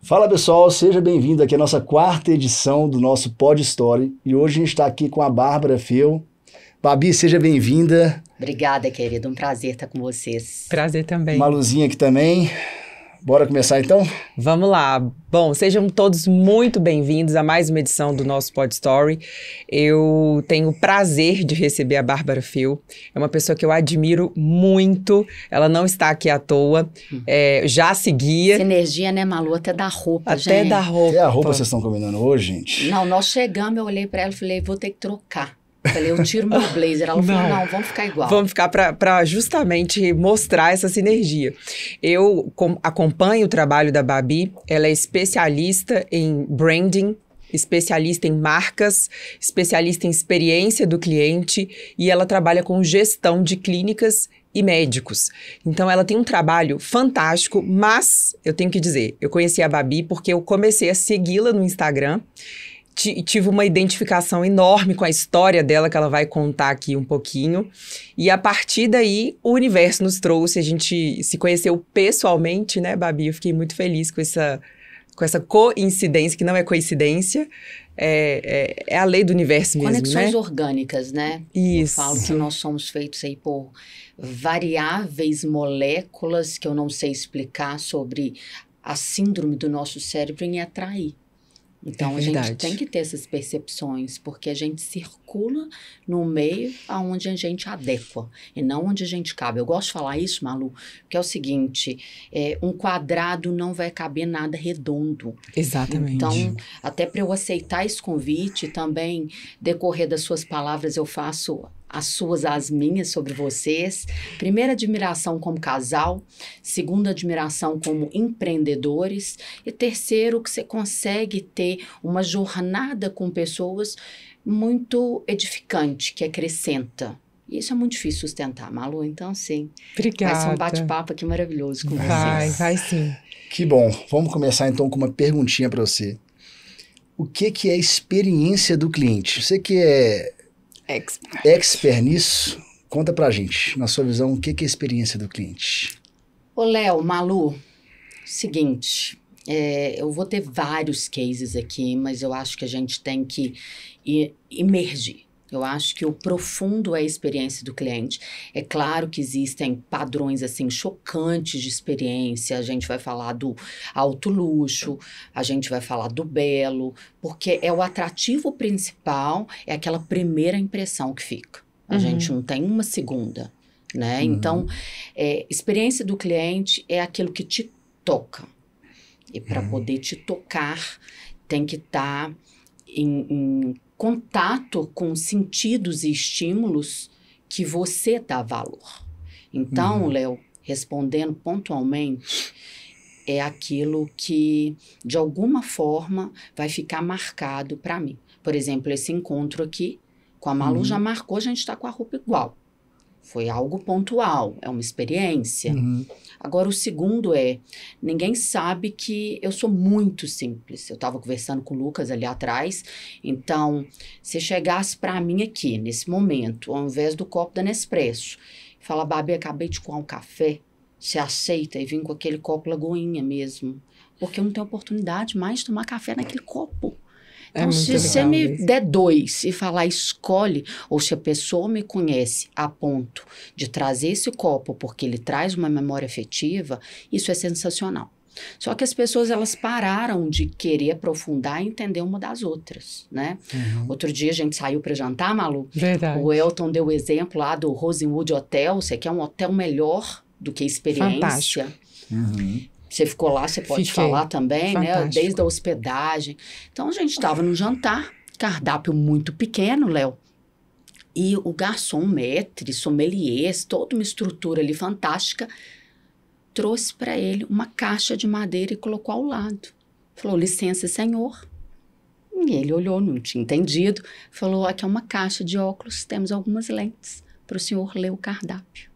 Fala pessoal, seja bem-vindo aqui à nossa quarta edição do nosso Pod Story. E hoje a gente está aqui com a Bárbara Feu. Babi, seja bem-vinda. Obrigada, querido. Um prazer estar com vocês. Prazer também. Maluzinha aqui também. Bora começar então? Vamos lá. Bom, sejam todos muito bem-vindos a mais uma edição do nosso Pod Story. Eu tenho o prazer de receber a Bárbara Feu. É uma pessoa que eu admiro muito. Ela não está aqui à toa. Já seguia. Sinergia, né, Malu? Até da roupa, Até gente. da roupa. É a roupa que vocês estão combinando hoje, gente? Não, nós chegamos, eu olhei pra ela e falei, vou ter que trocar. Falei, eu tiro meu blazer. Ela falou, não, vamos ficar igual. Vamos ficar para justamente mostrar essa sinergia. Eu acompanho o trabalho da Babi, ela é especialista em branding, especialista em marcas, especialista em experiência do cliente e ela trabalha com gestão de clínicas e médicos. Então, ela tem um trabalho fantástico, mas eu tenho que dizer, eu conheci a Babi porque eu comecei a segui-la no Instagram. Tive uma identificação enorme com a história dela, que ela vai contar aqui um pouquinho. E a partir daí, o universo nos trouxe, a gente se conheceu pessoalmente, né, Babi? Eu fiquei muito feliz com essa coincidência, que não é coincidência, é a lei do universo mesmo, Conexões né? orgânicas, né? Isso. Eu falo que nós somos feitos aí por variáveis moléculas que eu não sei explicar sobre a síndrome do nosso cérebro em atrair. Então, a gente tem que ter essas percepções, porque a gente circula no meio aonde a gente adequa, e não onde a gente cabe. Eu gosto de falar isso, Malu, porque é o seguinte, um quadrado não vai caber nada redondo. Exatamente. Então, até para eu aceitar esse convite, também, decorrer das suas palavras, eu faço as suas, as minhas sobre vocês. Primeira admiração como casal, segunda admiração como empreendedores e terceiro que você consegue ter uma jornada com pessoas muito edificante, que acrescenta. E isso é muito difícil sustentar, Malu, então sim. Obrigada. Vai ser um bate-papo aqui maravilhoso com vocês. Vai sim. Que bom. Vamos começar então com uma perguntinha para você. O que é experiência do cliente? Você que é expert nisso, conta pra gente, na sua visão, o que é a experiência do cliente? Ô, Léo, Malu, seguinte, eu vou ter vários cases aqui, mas eu acho que a gente tem que imergir. Eu acho que o profundo é a experiência do cliente. É claro que existem padrões, assim, chocantes de experiência. A gente vai falar do alto luxo, a gente vai falar do belo, porque é o atrativo principal, é aquela primeira impressão que fica. A gente não tem uma segunda, né? Então, experiência do cliente é aquilo que te toca. E para poder te tocar, tem que estar em contato com sentidos e estímulos que você dá valor. Então, Léo, respondendo pontualmente, é aquilo que, de alguma forma, vai ficar marcado para mim. Por exemplo, esse encontro aqui com a Malu já marcou, a gente está com a roupa igual. Foi algo pontual, é uma experiência. Agora, o segundo ninguém sabe que eu sou muito simples. Eu estava conversando com o Lucas ali atrás. Então, se chegasse para mim aqui, nesse momento, ao invés do copo da Nespresso, fala, Babi, acabei de coar um café, você aceita? E vim com aquele copo Lagoinha mesmo. Porque eu não tenho oportunidade mais de tomar café naquele copo. Então, se você me der 2 e falar escolhe, ou se a pessoa me conhece a ponto de trazer esse copo porque ele traz uma memória afetiva, isso é sensacional. Só que as pessoas, elas pararam de querer aprofundar e entender uma das outras, né? Outro dia a gente saiu para jantar, Malu. Verdade. O Elton deu o exemplo lá do Rosewood Hotel. Você quer um hotel melhor do que experiência? Fantástico. Você ficou lá, você pode falar também, fantástico, né? Desde a hospedagem. Então, a gente estava no jantar, cardápio muito pequeno, Léo. E o garçom, maître, sommelier, toda uma estrutura ali fantástica, trouxe para ele uma caixa de madeira e colocou ao lado. Falou, licença, senhor. E ele olhou, não tinha entendido. Falou, aqui é uma caixa de óculos, temos algumas lentes para o senhor ler o cardápio.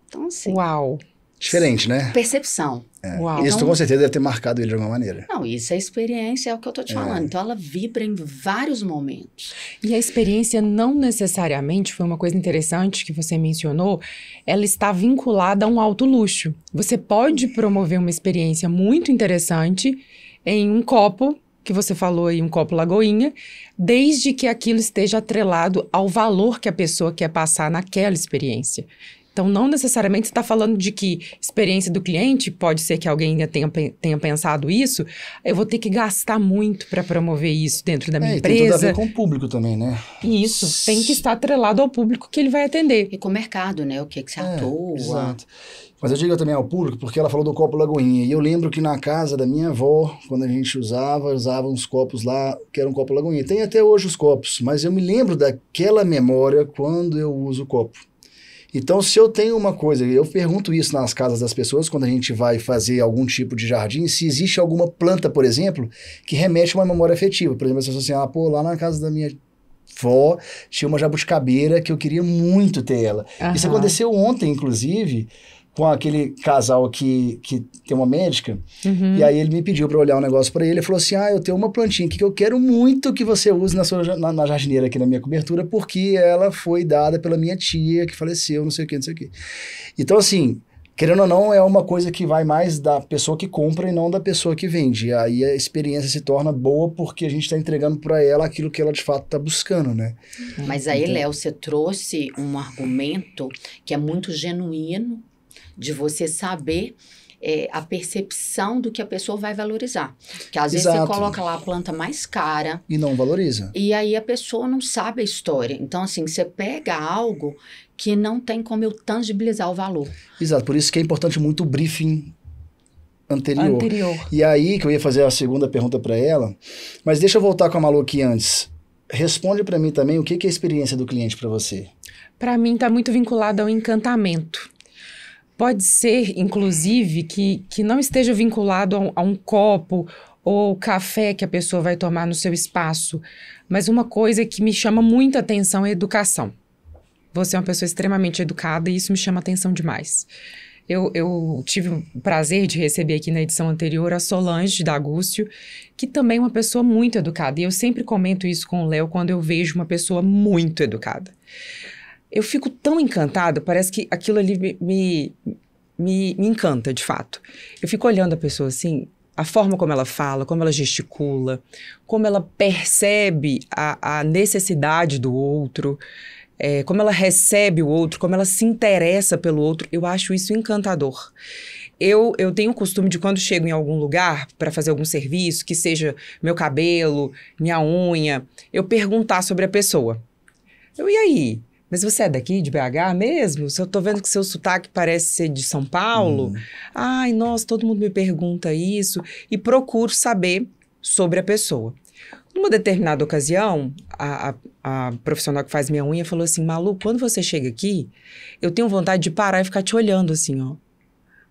Então, assim... Uau! Diferente, né? Percepção. Uau. Isso com certeza deve ter marcado ele de alguma maneira. Não, isso é experiência, é o que eu tô te falando. Então, ela vibra em vários momentos. E a experiência não necessariamente, foi uma coisa interessante que você mencionou, ela está vinculada a um alto luxo. Você pode promover uma experiência muito interessante em um copo, que você falou aí, um copo Lagoinha, desde que aquilo esteja atrelado ao valor que a pessoa quer passar naquela experiência. Então, não necessariamente você está falando de que experiência do cliente, pode ser que alguém ainda tenha pensado isso, eu vou ter que gastar muito para promover isso dentro da minha empresa. Tem tudo a ver com o público também, né? E isso tem que estar atrelado ao público que ele vai atender. E com o mercado, né? O que você atua. Exato. Mas eu digo também ao público, porque ela falou do copo Lagoinha. E eu lembro que na casa da minha avó, quando a gente usava uns copos lá, que era um copo Lagoinha. Tem até hoje os copos, mas eu me lembro daquela memória quando eu uso o copo. Então, se eu tenho uma coisa, eu pergunto isso nas casas das pessoas, quando a gente vai fazer algum tipo de jardim, se existe alguma planta, por exemplo, que remete a uma memória afetiva. Por exemplo, as pessoas assim, lá na casa da minha avó tinha uma jabuticabeira que eu queria muito ter ela. Isso aconteceu ontem, inclusive, com aquele casal que tem uma médica, e aí ele me pediu para olhar um negócio para ele, ele falou assim, eu tenho uma plantinha aqui que eu quero muito que você use na jardineira aqui na minha cobertura, porque ela foi dada pela minha tia que faleceu, não sei o que, não sei o que. Então, assim, querendo ou não, é uma coisa que vai mais da pessoa que compra e não da pessoa que vende. Aí a experiência se torna boa porque a gente está entregando para ela aquilo que ela de fato está buscando, né? Mas aí, Léo, você trouxe um argumento que é muito genuíno, de você saber a percepção do que a pessoa vai valorizar. Porque às vezes você coloca lá a planta mais cara. E não valoriza. E aí a pessoa não sabe a história. Então, assim, você pega algo que não tem como eu tangibilizar o valor. Exato, por isso que é importante muito o briefing anterior. E aí que eu ia fazer a segunda pergunta para ela, mas deixa eu voltar com a Malu aqui antes. Responde para mim também o que é a experiência do cliente para você. Para mim está muito vinculado ao encantamento. Pode ser, inclusive, que não esteja vinculado a um copo ou café que a pessoa vai tomar no seu espaço. Mas uma coisa que me chama muita atenção é a educação. Você é uma pessoa extremamente educada e isso me chama atenção demais. Eu tive o prazer de receber aqui na edição anterior a Solange D'Agúcio, que também é uma pessoa muito educada. E eu sempre comento isso com o Léo quando eu vejo uma pessoa muito educada. Eu fico tão encantada, parece que aquilo ali me encanta, de fato. Eu fico olhando a pessoa assim, a forma como ela fala, como ela gesticula, como ela percebe a necessidade do outro, como ela recebe o outro, como ela se interessa pelo outro. Eu acho isso encantador. Eu tenho o costume de, quando chego em algum lugar para fazer algum serviço, que seja meu cabelo, minha unha, eu perguntar sobre a pessoa. E aí? Mas você é daqui, de BH mesmo? Eu tô vendo que seu sotaque parece ser de São Paulo. Ai, nossa, todo mundo me pergunta isso. E procuro saber sobre a pessoa. Numa determinada ocasião, a profissional que faz minha unha falou assim, Malu, quando você chega aqui, eu tenho vontade de parar e ficar te olhando assim, ó.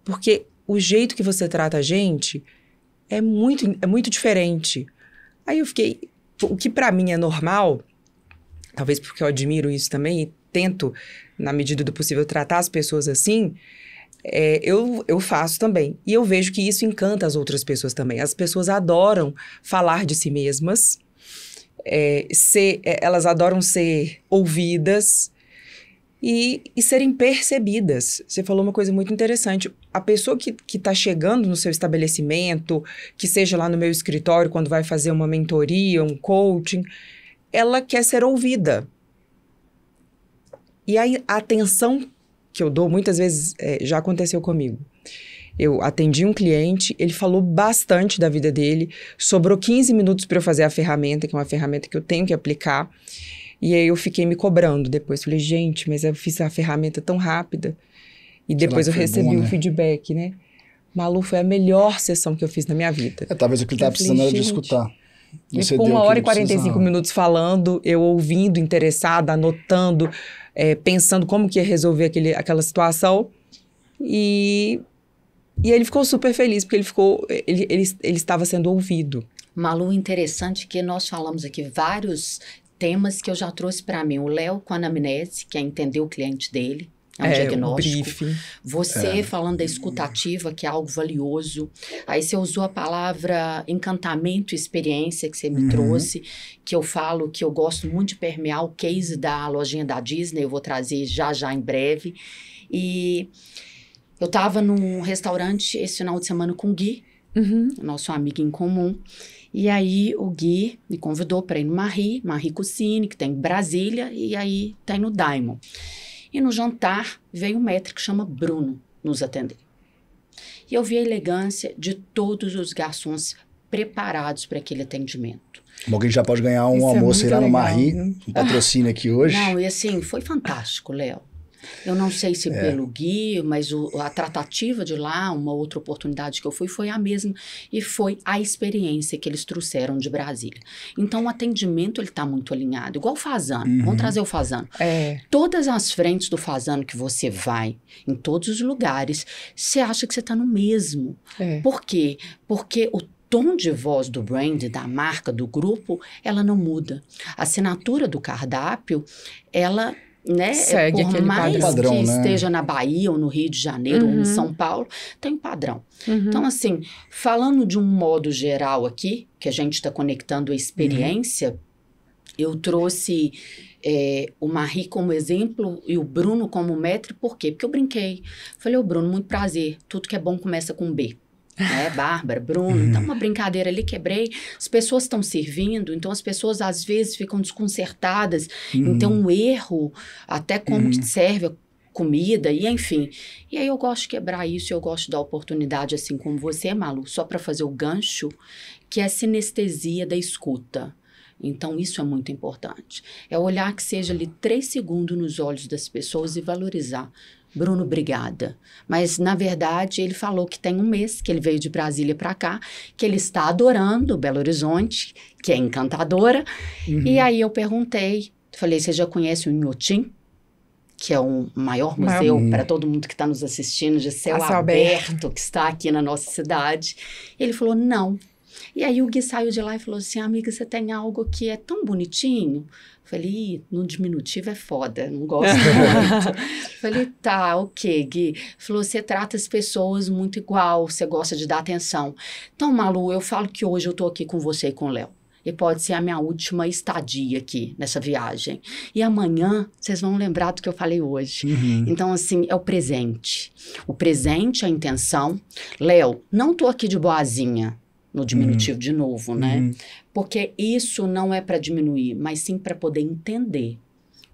Porque o jeito que você trata a gente é muito diferente. Aí eu fiquei... O que pra mim é normal... Talvez porque eu admiro isso também e tento, na medida do possível, tratar as pessoas assim, eu faço também. E eu vejo que isso encanta as outras pessoas também. As pessoas adoram falar de si mesmas, elas adoram ser ouvidas e serem percebidas. Você falou uma coisa muito interessante. A pessoa que está chegando no seu estabelecimento, que seja lá no meu escritório, quando vai fazer uma mentoria, um coaching... ela quer ser ouvida. E aí, a atenção que eu dou, muitas vezes, já aconteceu comigo. Eu atendi um cliente, ele falou bastante da vida dele, sobrou 15 minutos para eu fazer a ferramenta, que é uma ferramenta que eu tenho que aplicar, e aí eu fiquei me cobrando depois. Falei, gente, mas eu fiz a ferramenta tão rápida. E depois eu recebi um feedback, né? Malu, foi a melhor sessão que eu fiz na minha vida. Talvez o que ele estava precisando era de escutar. Ele ficou 1h e 45 minutos falando, eu ouvindo, interessada, anotando, pensando como que ia resolver aquela situação. E ele ficou super feliz, porque ele estava sendo ouvido. Malu, interessante que nós falamos aqui vários temas que eu já trouxe para mim. O Léo com a anamnese, que é entender o cliente dele. É um diagnóstico. Briefing. Você falando da escutativa, que é algo valioso. Aí você usou a palavra encantamento e experiência que você me trouxe, que eu falo que eu gosto muito de permear o case da lojinha da Disney, eu vou trazer já em breve. E eu estava num restaurante esse final de semana com o Gui, nosso amigo em comum. E aí o Gui me convidou para ir no Marie Cucine, que tem em Brasília, e aí tem no Diamond. E no jantar veio um maître que chama Bruno nos atender. E eu vi a elegância de todos os garçons preparados para aquele atendimento. Bom, que a gente já pode ganhar um almoço aí lá no Marie, um patrocínio aqui hoje. Não, e assim, foi fantástico, Léo. Eu não sei se pelo Gui, mas a tratativa de lá, uma outra oportunidade que eu fui, foi a mesma. E foi a experiência que eles trouxeram de Brasília. Então, o atendimento, ele está muito alinhado. Igual o Fasano. Vamos trazer o Fasano. Todas as frentes do Fasano que você vai, em todos os lugares, você acha que você está no mesmo. Por quê? Porque o tom de voz do brand, da marca, do grupo, ela não muda. A assinatura do cardápio, ela... Né? Segue por aquele mais padrão, que né? esteja na Bahia ou no Rio de Janeiro ou em São Paulo, tem um padrão. Então, assim, falando de um modo geral aqui, que a gente está conectando a experiência, eu trouxe o Marie como exemplo e o Bruno como maître. Por quê? Porque eu brinquei. Falei, Bruno, muito prazer. Tudo que é bom começa com B. Bárbara, Bruno, então uma brincadeira ali, quebrei, as pessoas estão servindo, então as pessoas às vezes ficam desconcertadas, então um erro, até como que serve a comida, e enfim, e aí eu gosto de quebrar isso, eu gosto de dar oportunidade, assim como você, Malu, só para fazer o gancho, que é a sinestesia da escuta. Então, isso é muito importante. É olhar que seja ali 3 segundos nos olhos das pessoas e valorizar. Bruno, obrigada. Mas, na verdade, ele falou que tem um mês que ele veio de Brasília para cá, que ele está adorando Belo Horizonte, que é encantadora. E aí eu perguntei, falei, você já conhece o Inhotim? Que é o maior museu para todo mundo que está nos assistindo, de céu aberto, que está aqui na nossa cidade. E ele falou, não. E aí o Gui saiu de lá e falou assim, amiga, você tem algo que é tão bonitinho? Falei, no diminutivo é foda, não gosto muito. Falei, tá, ok, Gui. Falou, você trata as pessoas muito igual, você gosta de dar atenção. Então, Malu, eu falo que hoje eu tô aqui com você e com o Léo. E pode ser a minha última estadia aqui nessa viagem. E amanhã, vocês vão lembrar do que eu falei hoje. Então, assim, é o presente. O presente, a intenção. Léo, não tô aqui de boazinha. No diminutivo de novo, né? Porque isso não é para diminuir, mas sim para poder entender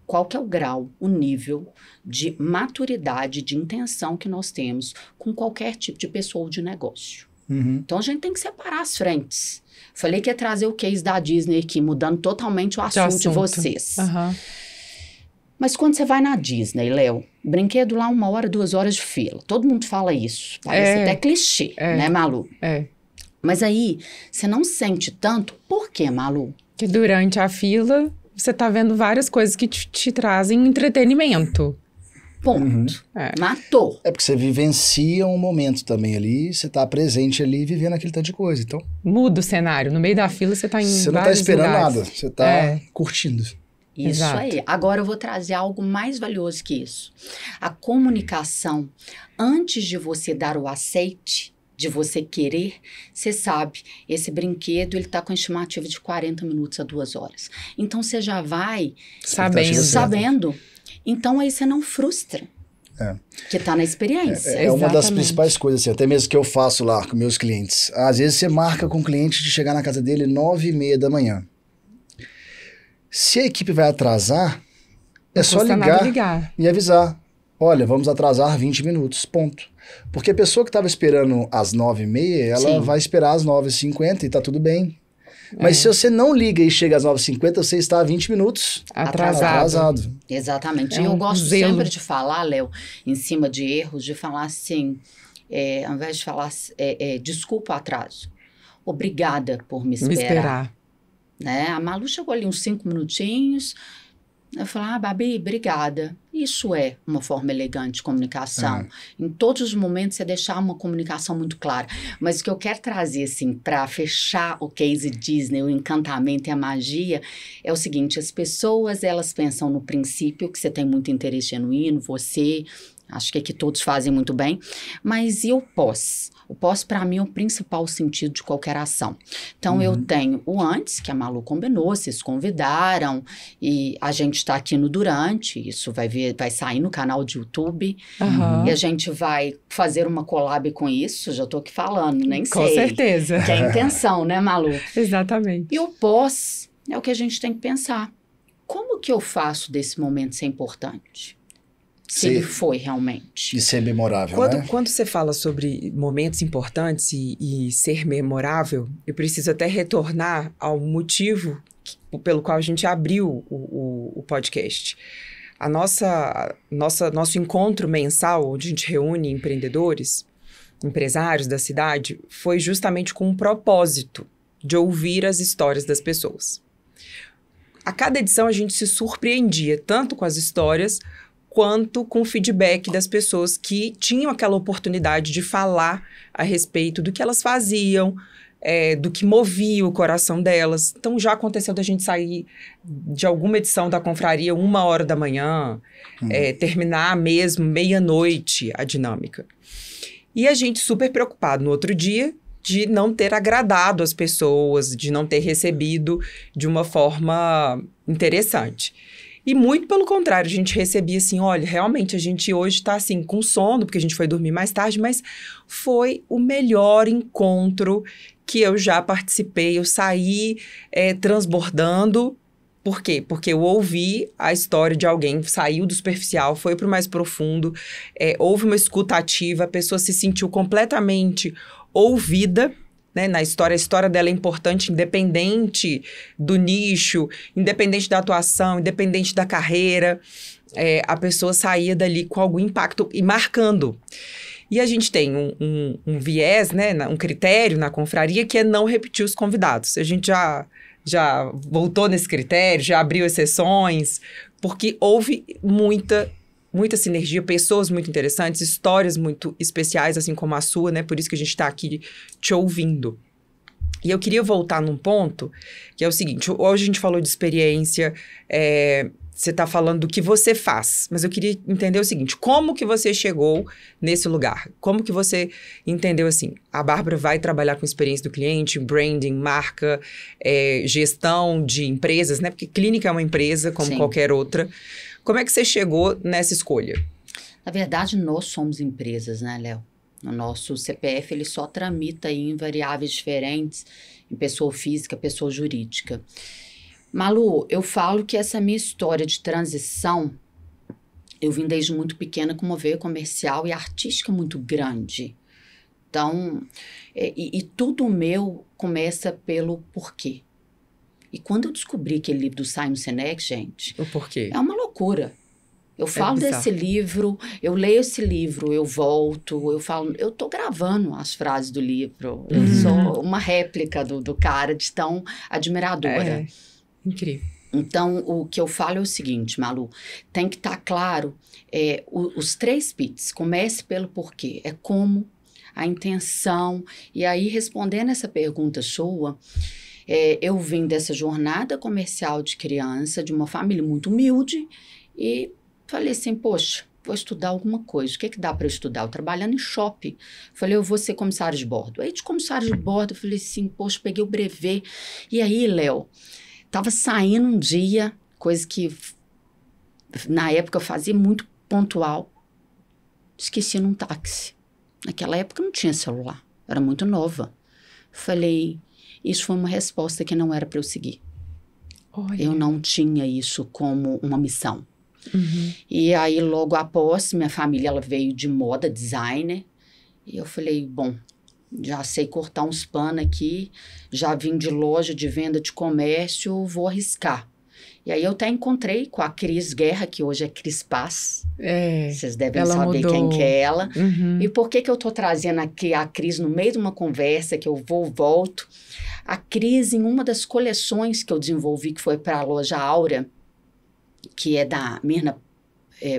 qual que é o grau, o nível de maturidade, de intenção que nós temos com qualquer tipo de pessoa ou de negócio. Então, a gente tem que separar as frentes. Falei que ia trazer o case da Disney aqui, mudando totalmente o assunto de vocês. Mas quando você vai na Disney, Léo, brinquedo lá 1 hora, 2 horas de fila. Todo mundo fala isso. Parece até clichê, né, Malu? Mas aí, você não sente tanto. Por quê, Malu? Que durante a fila, você tá vendo várias coisas que te trazem entretenimento. Ponto. Matou. É porque você vivencia um momento também ali, você tá presente ali vivendo aquele tanto de coisa, então... Muda o cenário. No meio da fila, você tá em vários lugares. Você não tá esperando nada, você tá curtindo. Isso aí. Agora eu vou trazer algo mais valioso que isso. A comunicação, antes de você dar o aceite, de você querer, você sabe, esse brinquedo, ele tá com estimativa de 40 minutos a 2 horas. Então, você já vai sabendo. Então, aí você não frustra. Que tá na experiência. É uma das principais coisas, assim, até mesmo que eu faço lá com meus clientes. Às vezes, você marca com o cliente de chegar na casa dele 9h30 da manhã. Se a equipe vai atrasar, é só ligar e avisar. Olha, vamos atrasar 20 minutos, ponto. Porque a pessoa que estava esperando às 9h30, ela vai esperar às 9h50 e tá tudo bem. Mas se você não liga e chega às 9h50, você está a 20 minutos atrasado. Exatamente. E eu gosto sempre de falar, Léo, em cima de erros, de falar assim, ao invés de falar desculpa o atraso, obrigada por me esperar. Né? A Malu chegou ali uns 5 minutinhos, Eu falo, Babi, obrigada. Isso é uma forma elegante de comunicação. Em todos os momentos, é deixar uma comunicação muito clara. Mas o que eu quero trazer, assim, para fechar o case Disney, o encantamento e a magia, é o seguinte, as pessoas, elas pensam no princípio que você tem muito interesse genuíno, você... Acho que aqui todos fazem muito bem. Mas e o pós? O pós, para mim, é o principal sentido de qualquer ação. Então, eu tenho o antes, que a Malu combinou, vocês convidaram, e a gente está aqui no durante, isso vai sair no canal de YouTube, e a gente vai fazer uma collab com isso, já estou aqui falando, nem sei. Com certeza. Que é a intenção, né, Malu? Exatamente. E o pós é o que a gente tem que pensar. Como que eu faço desse momento ser importante? Se ele foi realmente. E ser memorável, né? Quando você fala sobre momentos importantes e ser memorável, eu preciso até retornar ao motivo pelo qual a gente abriu o podcast. Nosso encontro mensal, onde a gente reúne empreendedores, empresários da cidade, foi justamente com um propósito de ouvir as histórias das pessoas. A cada edição a gente se surpreendia tanto com as histórias quanto com o feedback das pessoas que tinham aquela oportunidade de falar a respeito do que elas faziam, do que movia o coração delas. Então, já aconteceu da gente sair de alguma edição da confraria 1h da manhã, terminar mesmo meia-noite a dinâmica. E a gente super preocupado no outro dia de não ter agradado as pessoas, de não ter recebido de uma forma interessante. E muito pelo contrário, a gente recebia assim, olha, realmente a gente hoje está assim com sono, porque a gente foi dormir mais tarde, mas foi o melhor encontro que eu já participei, eu saí transbordando. Por quê? Porque eu ouvi a história de alguém, saiu do superficial, foi para o mais profundo, houve uma escuta ativa, a pessoa se sentiu completamente ouvida, né, na história. A história dela é importante, independente do nicho, independente da atuação, independente da carreira. A pessoa saía dali com algum impacto e marcando. E a gente tem um viés, né, um critério na confraria que é não repetir os convidados. A gente já voltou nesse critério, já abriu exceções, porque houve muita sinergia, pessoas muito interessantes, histórias muito especiais, assim como a sua, né? Por isso que a gente está aqui te ouvindo. E eu queria voltar num ponto, que é o seguinte, hoje a gente falou de experiência, você está falando do que você faz, mas eu queria entender o seguinte, como que você chegou nesse lugar? Como que você entendeu assim, a Bárbara vai trabalhar com experiência do cliente, branding, marca, gestão de empresas, né? Porque clínica é uma empresa como Sim. qualquer outra. Como é que você chegou nessa escolha? Na verdade, nós somos empresas, né, Léo? O nosso CPF, ele só tramita em variáveis diferentes, em pessoa física, pessoa jurídica. Malu, eu falo que essa minha história de transição, eu vim desde muito pequena com uma veia comercial e artística muito grande. Então, e tudo meu começa pelo porquê. E quando eu descobri aquele livro do Simon Sinek, gente... O porquê? É uma loucura. Eu falo desse livro, eu leio esse livro, eu volto, eu tô gravando as frases do livro. Eu sou uma réplica do cara, de tão admiradora. Incrível. Então, o que eu falo é o seguinte, Malu, tem que estar claro, os 3 P's, comece pelo porquê, é como, a intenção, e aí respondendo essa pergunta sua... eu vim dessa jornada comercial de criança, de uma família muito humilde, e falei assim, poxa, vou estudar alguma coisa. O que dá para eu estudar? Eu trabalhando em shopping. Falei, eu vou ser comissário de bordo. Aí de comissário de bordo, eu falei assim, poxa, peguei o brevet. E aí, Léo, tava saindo um dia, coisa que na época eu fazia muito pontual, esqueci num táxi. Naquela época não tinha celular, era muito nova. Falei... Isso foi uma resposta que não era para eu seguir. Olha. Eu não tinha isso como uma missão. E aí, logo após, minha família ela veio de moda, designer. E eu falei, bom, já sei cortar uns panos aqui, já vim de loja de venda de comércio, vou arriscar. E aí eu até encontrei com a Cris Guerra, que hoje é Cris Paz. Vocês devem saber mudou. Quem que é ela. E por que eu tô trazendo aqui a Cris no meio de uma conversa, que eu volto? A Cris, em uma das coleções que eu desenvolvi, que foi para a loja Aura, que é da Mirna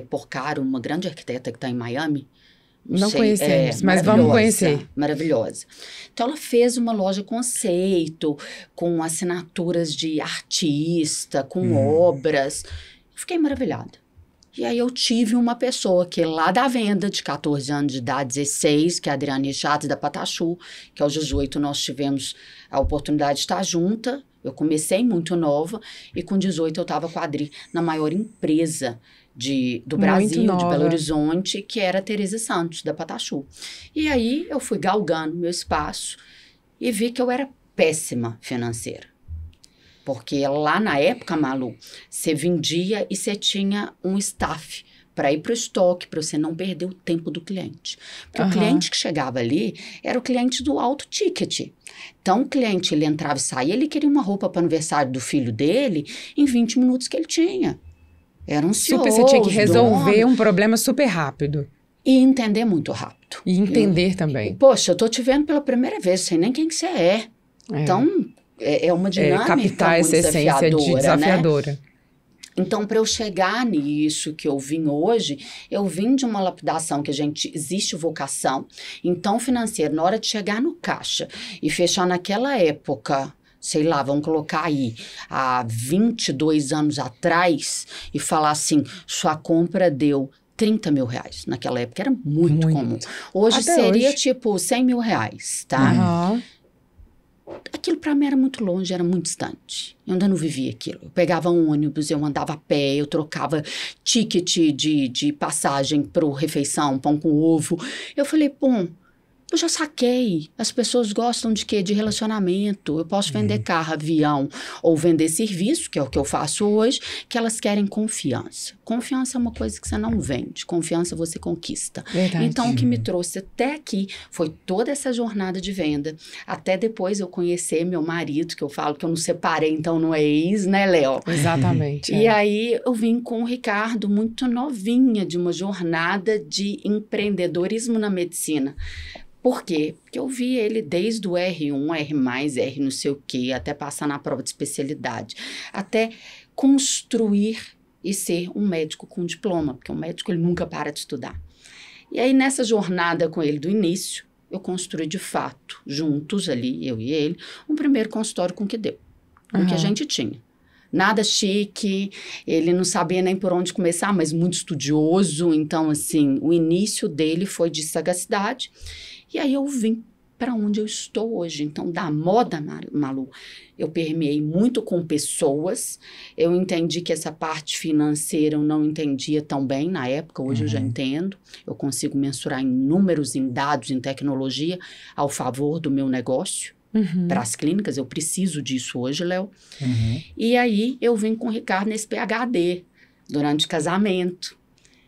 Porcaro, uma grande arquiteta que está em Miami. Não conhecemos, mas vamos conhecer. Maravilhosa. Então, ela fez uma loja conceito, com assinaturas de artista, com obras. Eu fiquei maravilhada. E aí eu tive uma pessoa que lá da venda, de 14 anos de idade, 16, que é a Adriane Chaves da Patachu, que aos 18 nós tivemos a oportunidade de estar junta. Eu comecei muito nova e com 18 eu estava com a Adri na maior empresa do Brasil, de Belo Horizonte, que era a Tereza Santos, da Patachu. E aí eu fui galgando meu espaço e vi que eu era péssima financeira. Porque lá na época, Malu, você vendia e você tinha um staff para ir para o estoque, para você não perder o tempo do cliente. Porque o cliente que chegava ali era o cliente do alto ticket. Então, o cliente, ele entrava e saía, ele queria uma roupa para o aniversário do filho dele em 20 minutos que ele tinha. Era ansioso. Você tinha que resolver um problema super rápido. E entender muito rápido. E entender também. Poxa, eu tô te vendo pela primeira vez, sei nem quem que você é. Então, é uma dinâmica captar essa essência desafiadora. Né? Então, para eu chegar nisso que eu vim hoje, eu vim de uma lapidação que existe vocação. Então, financeiro, na hora de chegar no caixa e fechar naquela época, sei lá, vamos colocar aí, há 22 anos atrás, e falar assim, sua compra deu 30 mil reais. Naquela época era muito comum. Hoje até seria hoje. Tipo 100 mil reais, tá? Aquilo para mim era muito longe, era muito distante. Eu ainda não vivia aquilo. Eu pegava um ônibus, eu andava a pé, eu trocava ticket de passagem para refeição, pão com ovo. Eu falei, bom, eu já saquei. As pessoas gostam de quê? De relacionamento. Eu posso vender carro, avião ou vender serviço, que é o que eu faço hoje, que elas querem confiança. Confiança é uma coisa que você não vende. Confiança você conquista. Verdade. Então, o que me trouxe até aqui foi toda essa jornada de venda. Até depois eu conhecer meu marido, que eu falo que eu não separei, então não é ex, né, Léo? Exatamente. E aí eu vim com o Ricardo muito novinha de uma jornada de empreendedorismo na medicina. Por quê? Porque eu vi ele desde o R1, R+, R não sei o quê, até passar na prova de especialidade, até construir e ser um médico com diploma, porque um médico ele nunca para de estudar. E aí nessa jornada com ele do início, eu construí de fato, juntos ali, eu e ele, um primeiro consultório com o que deu, com o que a gente tinha. Nada chique, ele não sabia nem por onde começar, mas muito estudioso, então assim, o início dele foi de sagacidade. E aí eu vim para onde eu estou hoje. Então, da moda, Malu, eu permeei muito com pessoas. Eu entendi que essa parte financeira eu não entendia tão bem na época. Hoje eu já entendo. Eu consigo mensurar em números, em dados, em tecnologia ao favor do meu negócio. Para as clínicas, eu preciso disso hoje, Léo. E aí eu vim com o Ricardo nesse PhD durante o casamento.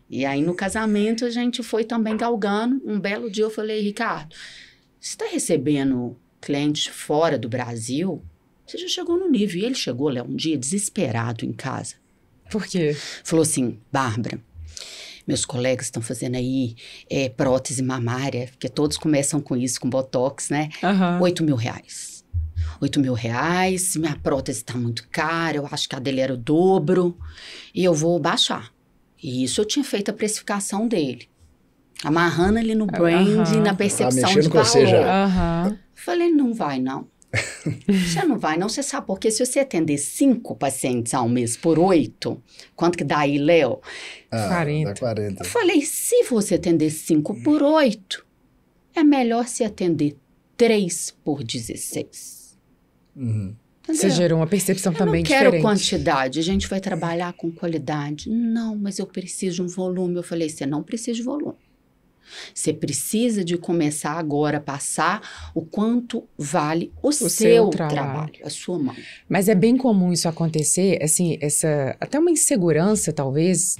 E aí, no casamento, a gente foi também galgando. Um belo dia eu falei, Ricardo, você está recebendo clientes fora do Brasil? Você já chegou no nível. E ele chegou, Léo, um dia desesperado em casa. Por quê? Falou assim, Bárbara, meus colegas estão fazendo aí prótese mamária, porque todos começam com isso, com botox, né? 8 mil reais. 8 mil reais, minha prótese está muito cara, eu acho que a dele era o dobro, e eu vou baixar. E isso eu tinha feito a precificação dele. Amarrando ali no brand, na percepção de valor. Você já. Falei, não vai não. Você não vai não, você sabe porque se você atender 5 pacientes ao mês por 8, quanto que dá aí, Léo? 40. Dá 40. Eu falei, se você atender 5 por 8, é melhor se atender 3 por 16. Você gerou uma percepção também diferente. Eu não quero quantidade, a gente vai trabalhar com qualidade. Não, mas eu preciso de um volume. Eu falei, você não precisa de volume. Você precisa de começar agora a passar o quanto vale o seu trabalho, a sua mão. Mas é bem comum isso acontecer, assim, até uma insegurança, talvez,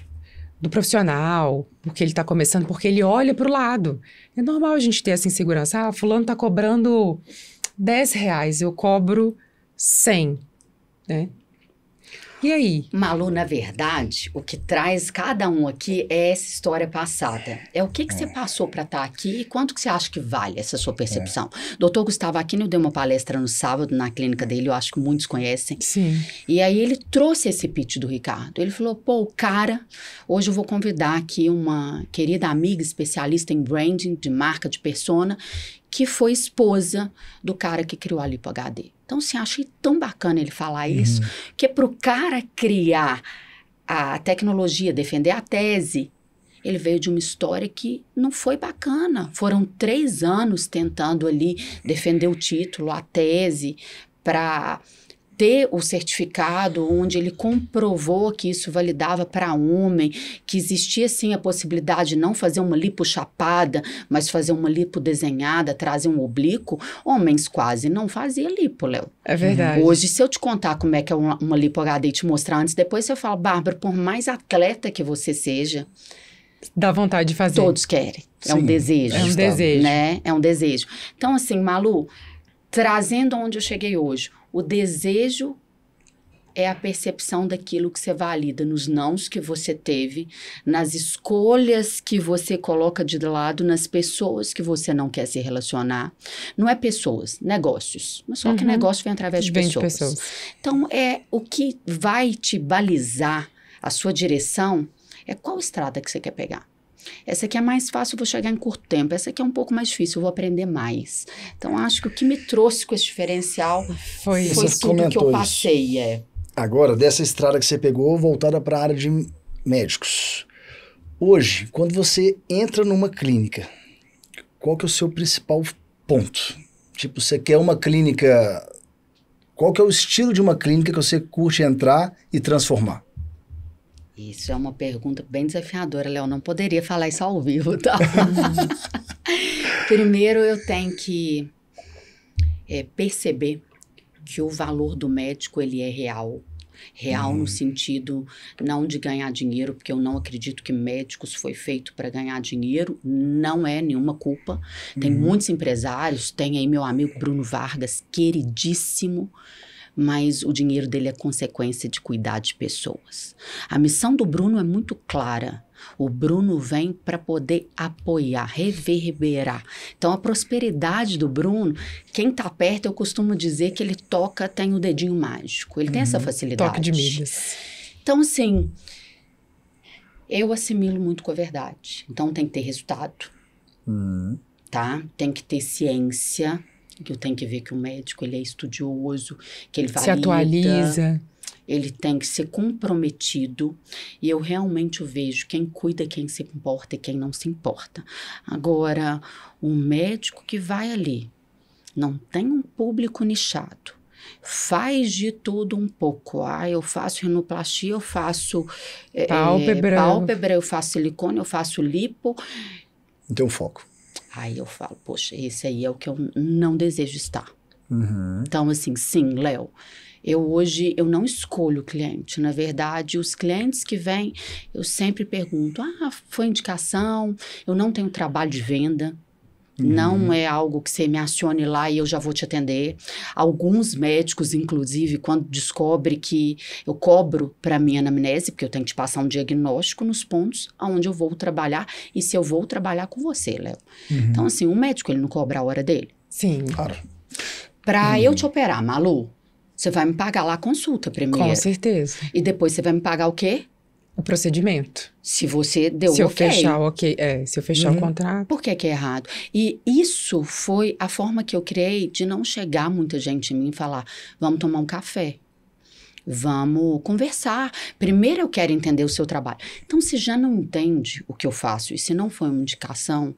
do profissional, porque ele está começando, porque ele olha para o lado. É normal a gente ter essa insegurança. Fulano está cobrando 10 reais, eu cobro 100, né? E aí? Malu, na verdade, o que traz cada um aqui é essa história passada. É o que você passou para estar aqui e quanto que você acha que vale essa sua percepção. Doutor Gustavo Aquino deu uma palestra no sábado na clínica dele, eu acho que muitos conhecem. Sim. E aí ele trouxe esse pitch do Ricardo. Ele falou, pô, o cara, hoje eu vou convidar aqui uma querida amiga especialista em branding, de marca, de persona, que foi esposa do cara que criou a Lipo HD. Então, assim, achei tão bacana ele falar isso, que para o cara criar a tecnologia, defender a tese, ele veio de uma história que não foi bacana. Foram 3 anos tentando ali defender o título, a tese, para ter o certificado onde ele comprovou que isso validava para homem, que existia sim a possibilidade de não fazer uma lipo chapada, mas fazer uma lipo desenhada, trazer um oblíquo. Homens quase não faziam lipo, Léo. É verdade. Hoje, se eu te contar como é que é uma lipo HD e te mostrar antes, depois você fala, Bárbara, por mais atleta que você seja, dá vontade de fazer. Todos querem. É um desejo. É um desejo. Né? É um desejo. Então, assim, Malu, trazendo onde eu cheguei hoje, o desejo é a percepção daquilo que você valida, nos nãos que você teve, nas escolhas que você coloca de lado, nas pessoas que você não quer se relacionar. Não é pessoas, negócios. Mas só que negócio vem através de pessoas. Então, o que vai te balizar a sua direção é qual estrada que você quer pegar. Essa aqui é mais fácil, eu vou chegar em curto tempo. Essa aqui é um pouco mais difícil, eu vou aprender mais. Então, acho que o que me trouxe com esse diferencial foi tudo que eu passei. Agora, dessa estrada que você pegou, voltada para a área de médicos. Hoje, quando você entra numa clínica, qual que é o seu principal ponto? Tipo, você quer uma clínica... Qual que é o estilo de uma clínica que você curte entrar e transformar? Isso é uma pergunta bem desafiadora, Léo. Não poderia falar isso ao vivo, tá? Primeiro, eu tenho que perceber que o valor do médico, ele é real. Real no sentido não de ganhar dinheiro, porque eu não acredito que médicos foi feito para ganhar dinheiro. Não é nenhuma culpa. Tem muitos empresários, tem aí meu amigo Bruno Vargas, queridíssimo, mas o dinheiro dele é consequência de cuidar de pessoas. A missão do Bruno é muito clara. O Bruno vem para poder apoiar, reverberar. Então, a prosperidade do Bruno, quem está perto, eu costumo dizer que ele toca, tem o dedinho mágico. Ele tem essa facilidade. Toque de Midas. Então, assim, eu assimilo muito com a verdade. Então, tem que ter resultado, tá? Tem que ter ciência, que eu tenho que ver que o médico, ele é estudioso, que ele valida. Se atualiza. Ele tem que ser comprometido e eu realmente vejo quem cuida, quem se importa e quem não se importa. Agora, um médico que vai ali, não tem um público nichado, faz de tudo um pouco. Eu faço rinoplastia, eu faço pálpebra, eu faço silicone, eu faço lipo. Não tem um foco. Aí eu falo, poxa, esse aí é o que eu não desejo estar. Então, assim, sim, Léo, hoje eu não escolho o cliente. Na verdade, os clientes que vêm, eu sempre pergunto, foi indicação, eu não tenho trabalho de venda. Não é algo que você me acione lá e eu já vou te atender. Alguns médicos, inclusive, quando descobrem que eu cobro para minha anamnese, porque eu tenho que te passar um diagnóstico nos pontos onde eu vou trabalhar e se eu vou trabalhar com você, Léo. Então, assim, um médico, ele não cobra a hora dele? Sim. Claro. Para eu te operar, Malu, você vai me pagar lá a consulta primeiro. Com certeza. E depois você vai me pagar o quê? O procedimento. Se você deu se eu ok. Fechar o ok. Se eu fechar o contrato. Por que é errado? E isso foi a forma que eu criei de não chegar muita gente em mim e falar, vamos tomar um café. Vamos conversar. Primeiro eu quero entender o seu trabalho. Então, se já não entende o que eu faço e se não foi uma indicação,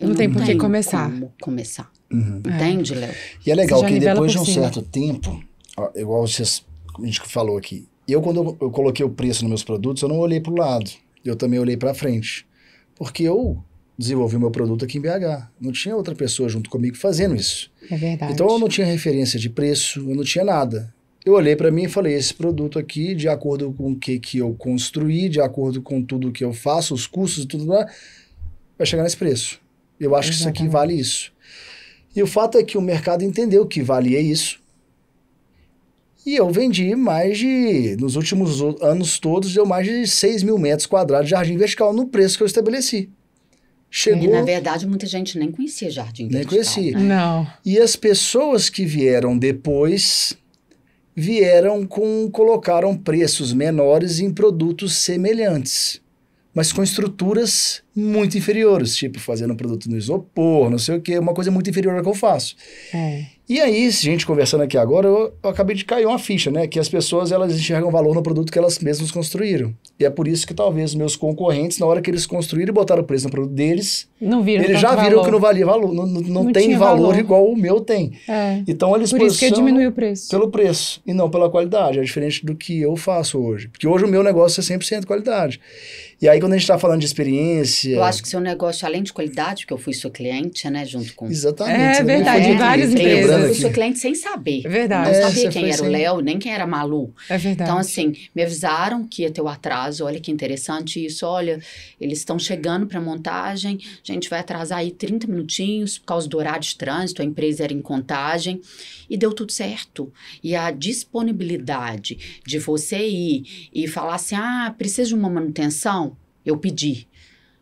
eu não tem por que começar. Como começar. Entende, Léo? E é legal que depois de um certo tempo, igual a gente falou aqui, quando eu coloquei o preço nos meus produtos, eu não olhei para o lado. Eu também olhei para frente. Porque eu desenvolvi o meu produto aqui em BH. Não tinha outra pessoa junto comigo fazendo isso. É verdade. Então, eu não tinha referência de preço, eu não tinha nada. Eu olhei para mim e falei, esse produto aqui, de acordo com o que eu construí, de acordo com tudo que eu faço, os custos e tudo lá, vai chegar nesse preço. Eu acho que isso aqui vale isso. E o fato é que o mercado entendeu que valia isso. E eu vendi nos últimos anos todos, deu mais de 6 mil metros quadrados de jardim vertical no preço que eu estabeleci. Chegou... E, na verdade, muita gente nem conhecia jardim vertical. Nem conhecia. Né? Não. E as pessoas que vieram depois, colocaram preços menores em produtos semelhantes, mas com estruturas muito inferiores, tipo fazendo um produto no isopor, não sei o quê, uma coisa muito inferior ao que eu faço. E aí, gente conversando aqui agora, eu acabei de cair uma ficha, né? Que as pessoas, elas enxergam valor no produto que elas mesmas construíram. E é por isso que talvez meus concorrentes, na hora que eles construíram e botaram o preço no produto deles, não viram eles já viram que não valia valor, não tem valor igual o meu tem. Então eles por isso que diminuiu o preço. Pelo preço e não pela qualidade. É diferente do que eu faço hoje. Porque hoje o meu negócio é 100% qualidade. E aí, quando a gente está falando de experiência... Eu acho que seu negócio, além de qualidade, porque eu fui sua cliente, né, junto com... Exatamente. É verdade, várias empresas. Eu fui sua cliente sem saber. É verdade. Não sabia quem era o Léo, nem quem era a Malu. É verdade. Então, assim, me avisaram que ia ter o atraso. Olha que interessante isso. Olha, eles estão chegando para montagem. A gente vai atrasar aí 30 minutinhos por causa do horário de trânsito. A empresa era em Contagem. E deu tudo certo. E a disponibilidade de você ir e falar assim, precisa de uma manutenção? Eu pedi.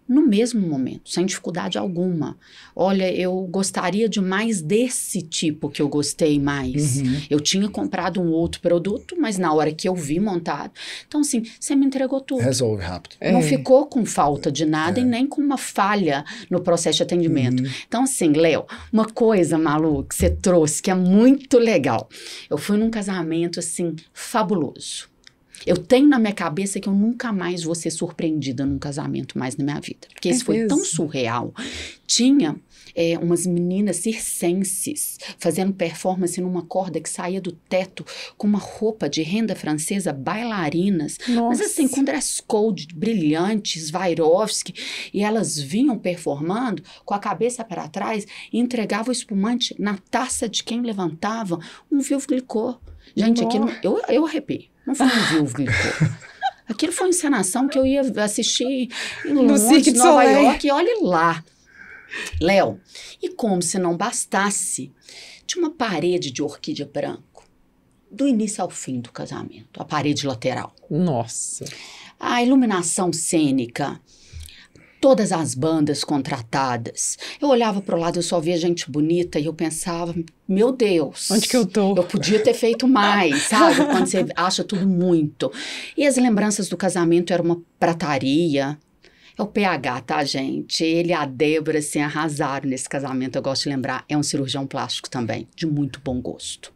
No mesmo momento, sem dificuldade alguma. Olha, eu gostaria de mais desse tipo que eu gostei mais. Eu tinha comprado um outro produto, mas na hora que eu vi montado... Então, assim, você me entregou tudo. Resolve rápido. Não ficou com falta de nada e nem com uma falha no processo de atendimento. Então, assim, Léo, uma coisa, Malu, que você trouxe, que é muito legal. Eu fui num casamento, assim, fabuloso. Eu tenho na minha cabeça que eu nunca mais vou ser surpreendida num casamento mais na minha vida. Porque isso foi tão surreal. Tinha umas meninas circenses fazendo performance numa corda que saía do teto com uma roupa de renda francesa, bailarinas. Nossa. Mas assim, com dress code brilhantes, Swarovski. E elas vinham performando com a cabeça para trás e entregavam o espumante na taça de quem levantava um Veuve Clicquot. Gente, aquilo, eu arrepiei. Não foi um Veuve Clicquot. Aquilo foi uma encenação que eu ia assistir em Londres, Nova York, e olhe lá. Léo, e como se não bastasse, tinha uma parede de orquídea branco, do início ao fim do casamento, a parede lateral. Nossa. A iluminação cênica, todas as bandas contratadas. Eu olhava para o lado, eu só via gente bonita e eu pensava, meu Deus. Onde que eu tô? Eu podia ter feito mais, sabe? Quando você acha tudo muito. E as lembranças do casamento eram uma prataria. É o PH, tá, gente? Ele e a Débora, assim, arrasaram nesse casamento. Eu gosto de lembrar, é um cirurgião plástico também, de muito bom gosto.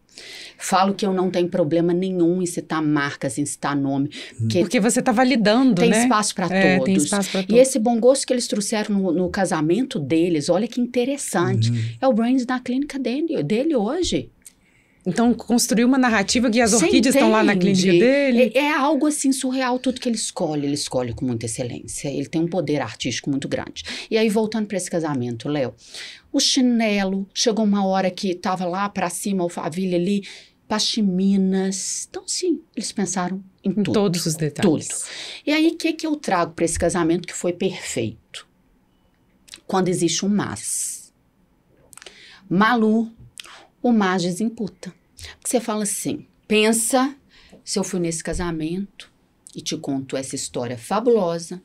Falo que eu não tenho problema nenhum em citar marcas, em citar nome. Porque você tá validando, tem né? Espaço para todos. Tem espaço para todos. E esse bom gosto que eles trouxeram no casamento deles, olha que interessante. É o brand da clínica dele hoje. Então, construiu uma narrativa que as orquídeas estão lá na clínica dele. É algo assim surreal tudo que ele escolhe com muita excelência. Ele tem um poder artístico muito grande. E aí, voltando para esse casamento, Léo, o chinelo, chegou uma hora que estava lá para cima, Alphaville ali, pashminas. Então, sim, eles pensaram em tudo. Todos os detalhes. Tudo. E aí, o que eu trago para esse casamento que foi perfeito? Quando existe um mas. Malu, o mas desimputa. Porque você fala assim, pensa se eu fui nesse casamento e te conto essa história fabulosa.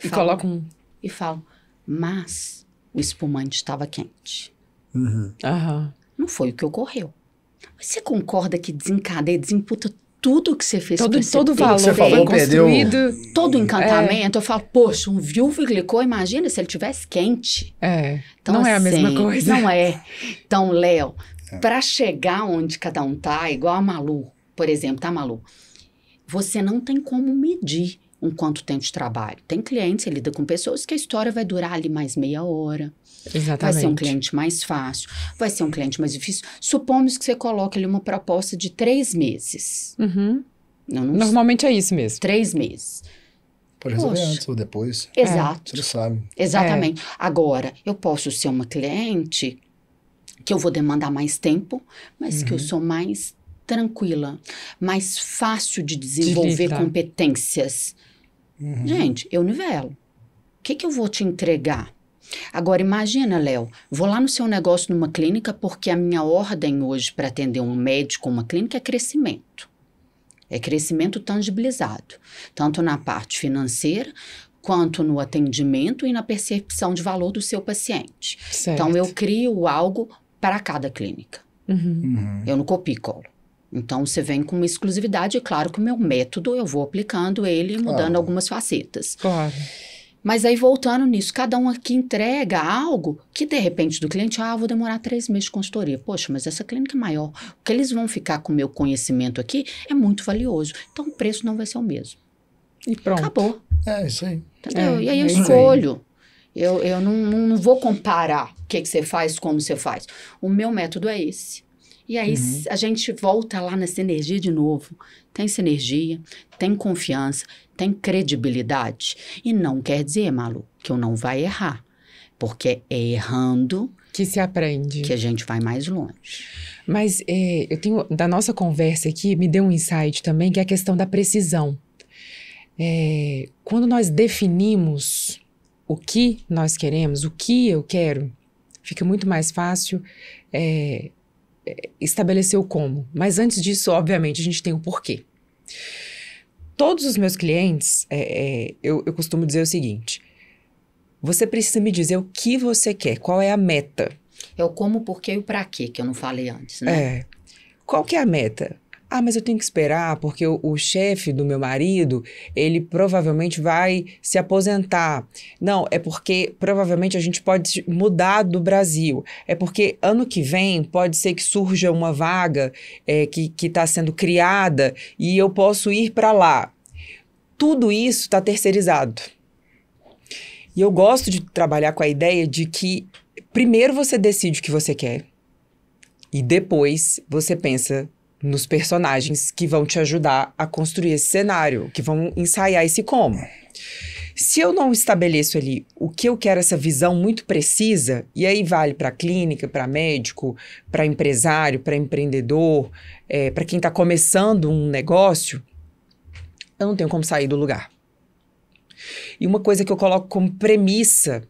E coloca um... E falo, mas o espumante estava quente. Não foi o que ocorreu. Mas você concorda que desencadeia, desimputa tudo que você fez todo o valor que você falou, construído. Todo o encantamento. Eu falo, poxa, um Veuve Clicquot, imagina se ele tivesse quente. Então, não assim, é a mesma coisa. Não é. Então, Léo, para chegar onde cada um tá, igual a Malu, por exemplo, tá, Malu? Você não tem como medir um quanto tempo de trabalho. Tem clientes, você lida com pessoas que a história vai durar ali mais meia hora. Exatamente. Vai ser um cliente mais fácil, vai ser um cliente mais difícil. Supomos que você coloque ali uma proposta de 3 meses. Normalmente é isso mesmo. 3 meses. Pode resolver antes ou depois. Exato. Você não sabe. Exatamente. Agora, eu posso ser uma cliente que eu vou demandar mais tempo, mas que eu sou mais tranquila, mais fácil de desenvolver competências. Gente, eu nivelo. O que eu vou te entregar? Agora, imagina, Léo, vou lá no seu negócio numa clínica porque a minha ordem hoje para atender um médico ou uma clínica é crescimento. É crescimento tangibilizado, tanto na parte financeira, quanto no atendimento e na percepção de valor do seu paciente. Certo. Então, eu crio algo para cada clínica. Eu não copio e colo. Então, você vem com uma exclusividade, e claro que o meu método, eu vou aplicando ele e mudando algumas facetas. Claro. Mas aí, voltando nisso, cada um aqui entrega algo que, de repente, do cliente, vou demorar 3 meses de consultoria. Poxa, mas essa clínica é maior. O que eles vão ficar com o meu conhecimento aqui é muito valioso. Então, o preço não vai ser o mesmo. E pronto. Acabou. É, isso aí. Entendeu? E aí eu escolho. Eu não vou comparar o que você faz, como você faz. O meu método é esse. E aí a gente volta lá nessa energia de novo. Tem sinergia, tem confiança, tem credibilidade. E não quer dizer, Malu, que eu não vai errar. Porque é errando que se aprende. Que a gente vai mais longe. Mas eu tenho, da nossa conversa aqui, me deu um insight também, que é a questão da precisão. Quando nós definimos o que nós queremos, o que eu quero, fica muito mais fácil estabelecer o como. Mas antes disso, obviamente, a gente tem o porquê. Todos os meus clientes, eu costumo dizer o seguinte: você precisa me dizer o que você quer, qual é a meta. É o como, o porquê e o pra quê, que eu não falei antes, né? Qual que é a meta? Mas eu tenho que esperar porque o chefe do meu marido, ele provavelmente vai se aposentar. Não, é porque provavelmente a gente pode mudar do Brasil. É porque ano que vem pode ser que surja uma vaga que está sendo criada e eu posso ir para lá. Tudo isso está terceirizado. E eu gosto de trabalhar com a ideia de que primeiro você decide o que você quer e depois você pensa nos personagens que vão te ajudar a construir esse cenário, que vão ensaiar esse como. Se eu não estabeleço ali o que eu quero, essa visão muito precisa, e aí vale para clínica, para médico, para empresário, para empreendedor, para quem está começando um negócio, eu não tenho como sair do lugar. E uma coisa que eu coloco como premissa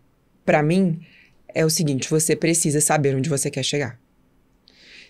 para mim é o seguinte: você precisa saber onde você quer chegar.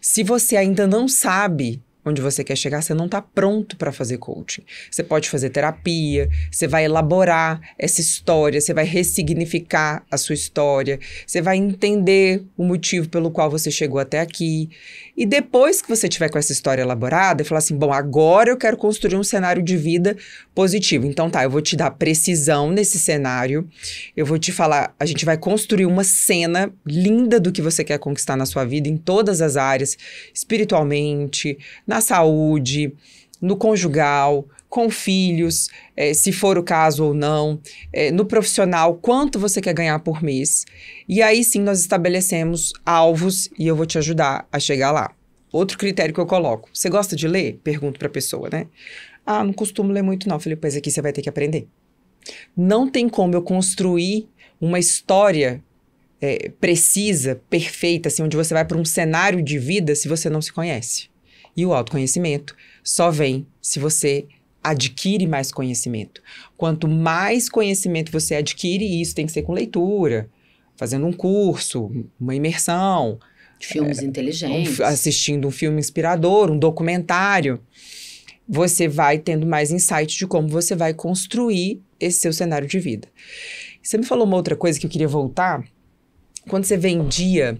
Se você ainda não sabe onde você quer chegar, você não está pronto para fazer coaching. Você pode fazer terapia, você vai elaborar essa história, você vai ressignificar a sua história, você vai entender o motivo pelo qual você chegou até aqui. E depois que você tiver com essa história elaborada, falar assim, bom, agora eu quero construir um cenário de vida positivo. Então eu vou te dar precisão nesse cenário, eu vou te falar, a gente vai construir uma cena linda do que você quer conquistar na sua vida, em todas as áreas, espiritualmente, na saúde, no conjugal, com filhos, se for o caso ou não, no profissional, quanto você quer ganhar por mês. E aí sim nós estabelecemos alvos e eu vou te ajudar a chegar lá. Outro critério que eu coloco: você gosta de ler? Pergunto para a pessoa, né? Não costumo ler muito não. Falei, pois aqui você vai ter que aprender. Não tem como eu construir uma história precisa, perfeita, assim, onde você vai para um cenário de vida se você não se conhece. E o autoconhecimento só vem se você adquire mais conhecimento. Quanto mais conhecimento você adquire, e isso tem que ser com leitura, fazendo um curso, uma imersão. Filmes inteligentes. Assistindo um filme inspirador, um documentário. Você vai tendo mais insight de como você vai construir esse seu cenário de vida. Você me falou uma outra coisa que eu queria voltar. Quando você vendia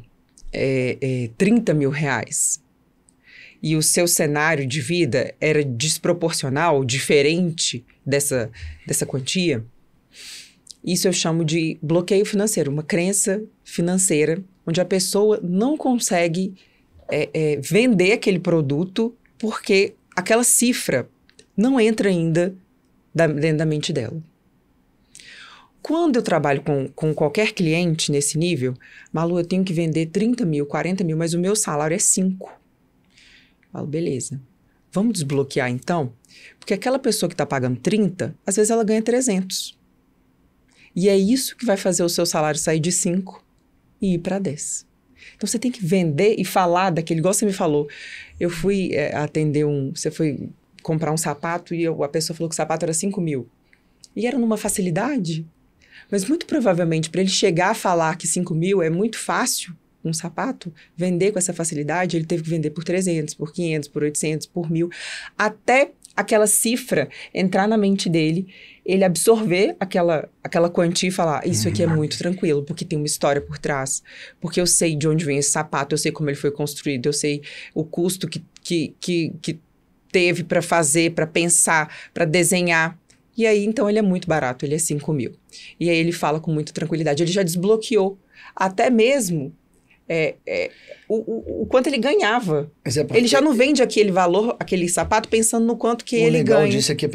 30 mil reais e o seu cenário de vida era desproporcional, diferente dessa quantia, isso eu chamo de bloqueio financeiro, uma crença financeira, onde a pessoa não consegue vender aquele produto porque aquela cifra não entra ainda dentro da mente dela. Quando eu trabalho com qualquer cliente nesse nível, Malu, eu tenho que vender 30 mil, 40 mil, mas o meu salário é 5. Falo, beleza. Vamos desbloquear então? Porque aquela pessoa que está pagando 30, às vezes ela ganha 300. E é isso que vai fazer o seu salário sair de 5 e ir para 10. Então você tem que vender e falar daquele, igual você me falou. Eu fui atender você foi comprar um sapato e a pessoa falou que o sapato era 5 mil. E era numa facilidade. Mas muito provavelmente, para ele chegar a falar que 5 mil é muito fácil, um sapato, vender com essa facilidade, ele teve que vender por 300, por 500, por 800, por 1.000, até aquela cifra entrar na mente dele, ele absorver aquela quantia e falar, isso aqui é muito tranquilo, porque tem uma história por trás, porque eu sei de onde vem esse sapato, eu sei como ele foi construído, eu sei o custo que teve para fazer, para pensar, para desenhar. E aí, então, ele é muito barato, ele é 5 mil. E aí ele fala com muita tranquilidade, ele já desbloqueou até mesmo o quanto ele ganhava. Ele já não vende aquele valor, aquele sapato, pensando no quanto que ele ganha. O legal disso é que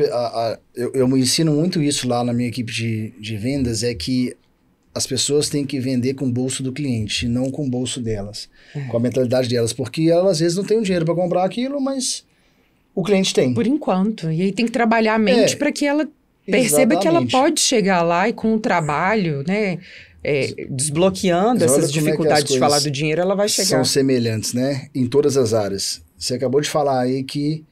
eu ensino muito isso lá na minha equipe de vendas, é que as pessoas têm que vender com o bolso do cliente, não com o bolso delas, com a mentalidade delas, porque elas às vezes não têm o dinheiro para comprar aquilo, mas o cliente tem. Por enquanto. E aí tem que trabalhar a mente para que ela perceba que ela pode chegar lá e com o trabalho, né? Desbloqueando essas dificuldades de falar do dinheiro, ela vai chegar. São semelhantes, né? Em todas as áreas. Você acabou de falar aí que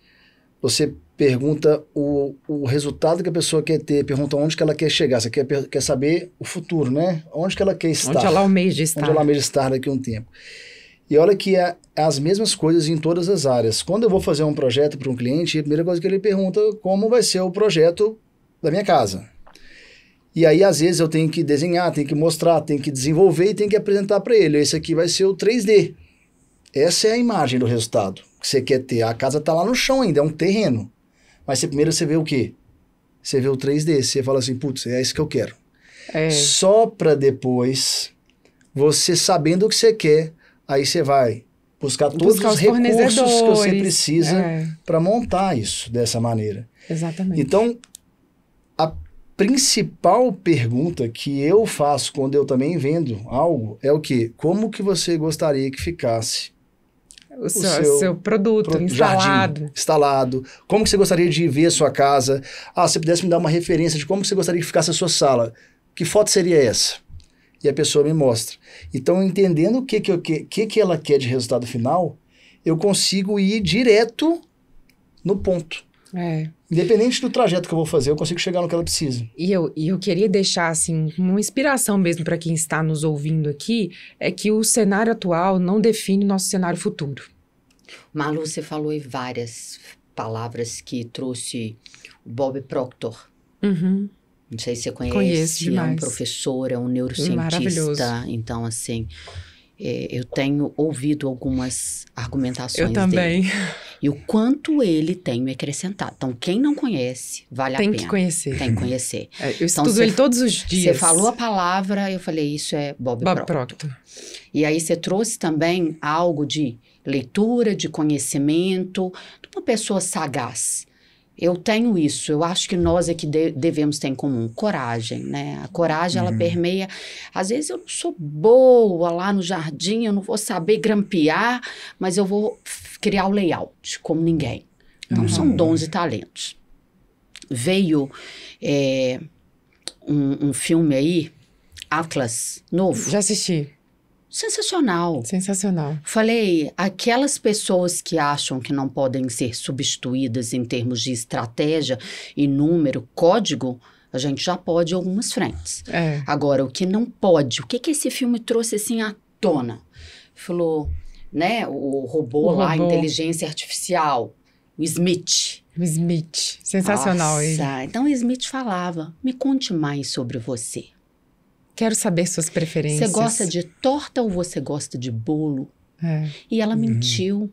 você pergunta o resultado que a pessoa quer ter, pergunta onde que ela quer chegar. Você quer saber o futuro, né? Onde que ela quer estar. Onde ela almeja estar. Onde ela almeja estar daqui a um tempo. E olha que é as mesmas coisas em todas as áreas. Quando eu vou fazer um projeto para um cliente, a primeira coisa que ele pergunta é como vai ser o projeto da minha casa. E aí, às vezes, eu tenho que desenhar, tenho que mostrar, tenho que desenvolver e tenho que apresentar para ele. Esse aqui vai ser o 3D. Essa é a imagem do resultado que você quer ter. A casa está lá no chão ainda, é um terreno. Mas primeiro você vê o quê? Você vê o 3D, você fala assim, putz, é isso que eu quero. Só para depois, você sabendo o que você quer, aí você vai buscar todos os recursos que você precisa para montar isso dessa maneira. Exatamente. Então, a principal pergunta que eu faço quando eu também vendo algo é o quê? Como que você gostaria que ficasse o seu produto instalado? Jardim, instalado. Como que você gostaria de ver a sua casa? Se pudesse me dar uma referência de como que você gostaria que ficasse a sua sala, que foto seria essa? E a pessoa me mostra. Então, entendendo o que ela quer de resultado final, eu consigo ir direto no ponto. Independente do trajeto que eu vou fazer, eu consigo chegar no que ela precisa. E eu queria deixar, assim, uma inspiração mesmo para quem está nos ouvindo aqui, é que o cenário atual não define o nosso cenário futuro. Malu, você falou aí várias palavras que trouxe o Bob Proctor. Uhum. Não sei se você conhece. Conheço demais. É um professor, é um neurocientista. Maravilhoso. Então, assim, eu tenho ouvido algumas argumentações dele. Eu também. E o quanto ele tem me acrescentado. Então, quem não conhece, vale a pena. Tem que conhecer. Tem que conhecer. Eu estudo ele todos os dias. Você falou a palavra, eu falei, isso é Bob Proctor. E aí você trouxe também algo de leitura, de conhecimento, de uma pessoa sagaz. Eu tenho isso, eu acho que nós aqui devemos ter em comum coragem, né? A coragem, ela permeia... Às vezes eu não sou boa lá no jardim, eu não vou saber grampear, mas eu vou criar o layout, como ninguém. Então, são dons e talentos. Veio um filme aí, Atlas, novo. Já assisti. Sensacional. Sensacional. Falei, aquelas pessoas que acham que não podem ser substituídas em termos de estratégia e número, código, a gente já pode em algumas frentes. Agora, o que não pode, o que esse filme trouxe assim à tona? Falou, né, o robô lá, a inteligência artificial, o Smith. O Smith, sensacional. Nossa, então o Smith falava, me conte mais sobre você. Quero saber suas preferências. Você gosta de torta ou você gosta de bolo? E ela mentiu.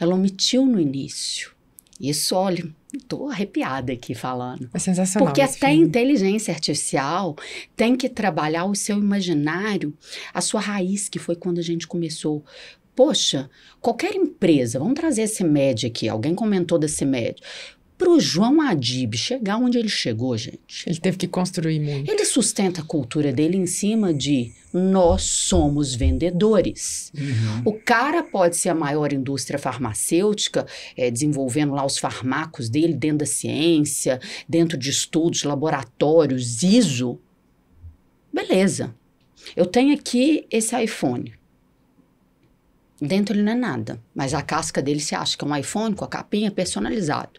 Ela omitiu no início. Isso, olha, estou arrepiada aqui falando. É sensacional. Porque até a inteligência artificial tem que trabalhar o seu imaginário, a sua raiz, que foi quando a gente começou. Poxa, qualquer empresa, vamos trazer esse CIMED aqui, alguém comentou da CIMED. Para o João Adib chegar onde ele chegou, gente. Ele teve que construir muito. Ele sustenta a cultura dele em cima de nós somos vendedores. O cara pode ser a maior indústria farmacêutica, desenvolvendo lá os farmacos dele dentro da ciência, dentro de estudos, laboratórios, ISO. Beleza. Eu tenho aqui esse iPhone. Dentro ele não é nada, mas a casca dele se acha que é um iPhone com a capinha personalizado.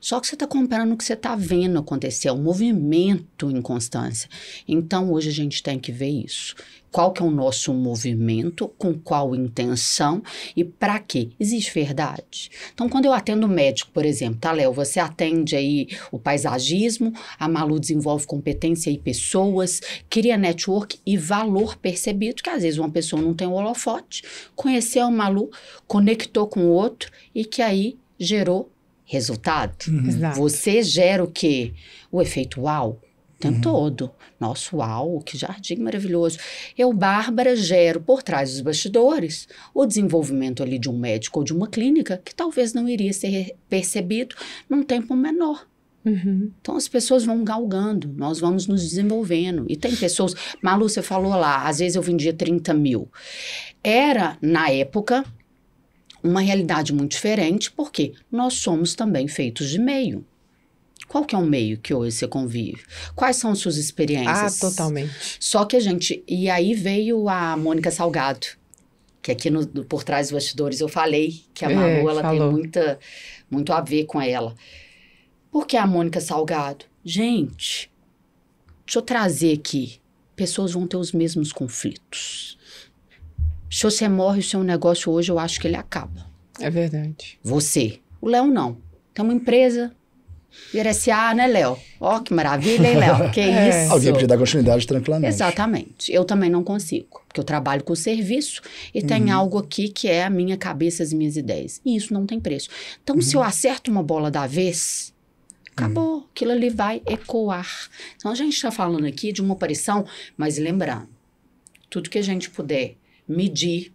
Só que você está comprando o que você está vendo acontecer, é um movimento em constância. Então, hoje a gente tem que ver isso. Qual que é o nosso movimento, com qual intenção e para quê? Existe verdade? Então, quando eu atendo médico, por exemplo, tá, Léo? Você atende aí o paisagismo, a Malu desenvolve competência e pessoas, cria network e valor percebido, que às vezes uma pessoa não tem o holofote, conheceu a Malu, conectou com o outro e que aí gerou resultado. Você gera o quê? O efeito uau. O tempo todo. Nossa, uau, que jardim maravilhoso. Eu, Bárbara, gero por trás dos bastidores o desenvolvimento ali de um médico ou de uma clínica que talvez não iria ser percebido num tempo menor. Então as pessoas vão galgando, nós vamos nos desenvolvendo. E tem pessoas, Malu, você falou lá, às vezes eu vendia 30 mil. Era, na época, uma realidade muito diferente, porque nós somos também feitos de meio. Qual que é o meio que hoje você convive? Quais são as suas experiências? Totalmente. Só que a gente... E aí veio a Mônica Salgado, que aqui por trás dos bastidores eu falei que a Malu, ela tem muito a ver com ela. Por que a Mônica Salgado? Gente, deixa eu trazer aqui. Pessoas vão ter os mesmos conflitos. Se você morre, o seu negócio hoje, eu acho que ele acaba. É verdade. Você. O Léo não. Tem uma empresa, vira SA, né, Léo? Ó, que maravilha, hein, Léo? Que isso? Alguém podia dar continuidade tranquilamente. Exatamente. Eu também não consigo, porque eu trabalho com serviço e tem algo aqui que é a minha cabeça, as minhas ideias. E isso não tem preço. Então, se eu acerto uma bola da vez, acabou. Aquilo ali vai ecoar. Então, a gente está falando aqui de uma aparição, mas lembrando, tudo que a gente puder medir,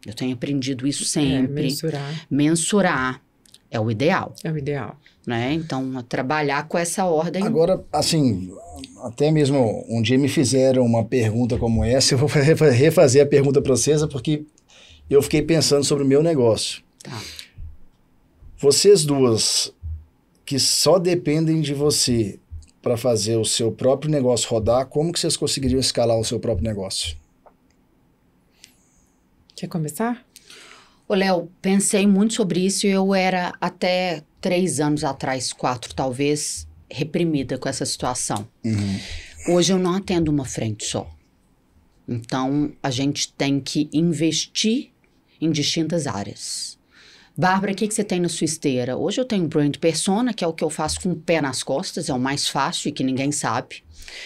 eu tenho aprendido isso sempre. Mensurar é o ideal. É o ideal. Né? Então, trabalhar com essa ordem. Agora, assim, até mesmo um dia me fizeram uma pergunta como essa, eu vou refazer a pergunta para vocês, porque eu fiquei pensando sobre o meu negócio. Tá. Vocês duas, que só dependem de você para fazer o seu próprio negócio rodar, como que vocês conseguiriam escalar o seu próprio negócio? Quer começar? Ô, Léo, pensei muito sobre isso e eu era até 3 anos atrás, 4 talvez, reprimida com essa situação. Hoje eu não atendo uma frente só. Então, a gente tem que investir em distintas áreas. Bárbara, o que você tem na sua esteira? Hoje eu tenho brand persona, que é o que eu faço com o pé nas costas, é o mais fácil e que ninguém sabe.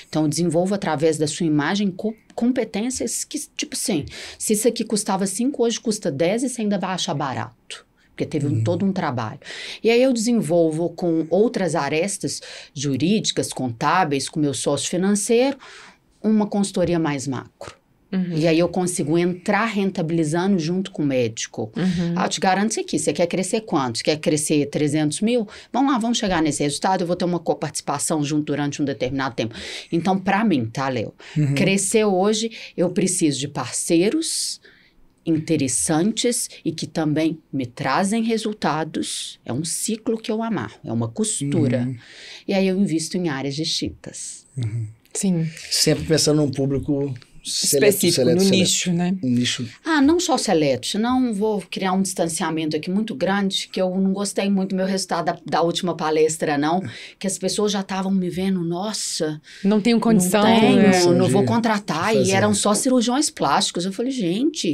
Então, eu desenvolvo através da sua imagem competências que, tipo assim, se isso aqui custava 5, hoje custa 10 e você ainda vai achar barato. Porque teve todo um trabalho. E aí eu desenvolvo com outras arestas jurídicas, contábeis, com meu sócio financeiro, uma consultoria mais macro. E aí eu consigo entrar rentabilizando junto com o médico. Eu te garanto isso aqui, você quer crescer quanto? Você quer crescer 300 mil? Vamos lá, vamos chegar nesse resultado, eu vou ter uma coparticipação junto durante um determinado tempo. Então, para mim, tá, Léo? Crescer hoje, eu preciso de parceiros interessantes e que também me trazem resultados. É um ciclo que eu amarro, é uma costura. E aí eu invisto em áreas distintas. Sim. Sempre pensando num público específico, no nicho, né? Um nicho. Não só seleto, senão vou criar um distanciamento aqui muito grande, que eu não gostei muito do meu resultado da última palestra, não, que as pessoas já estavam me vendo, nossa... Não tenho condição, não vou contratar, e eram só cirurgiões plásticos. Eu falei, gente,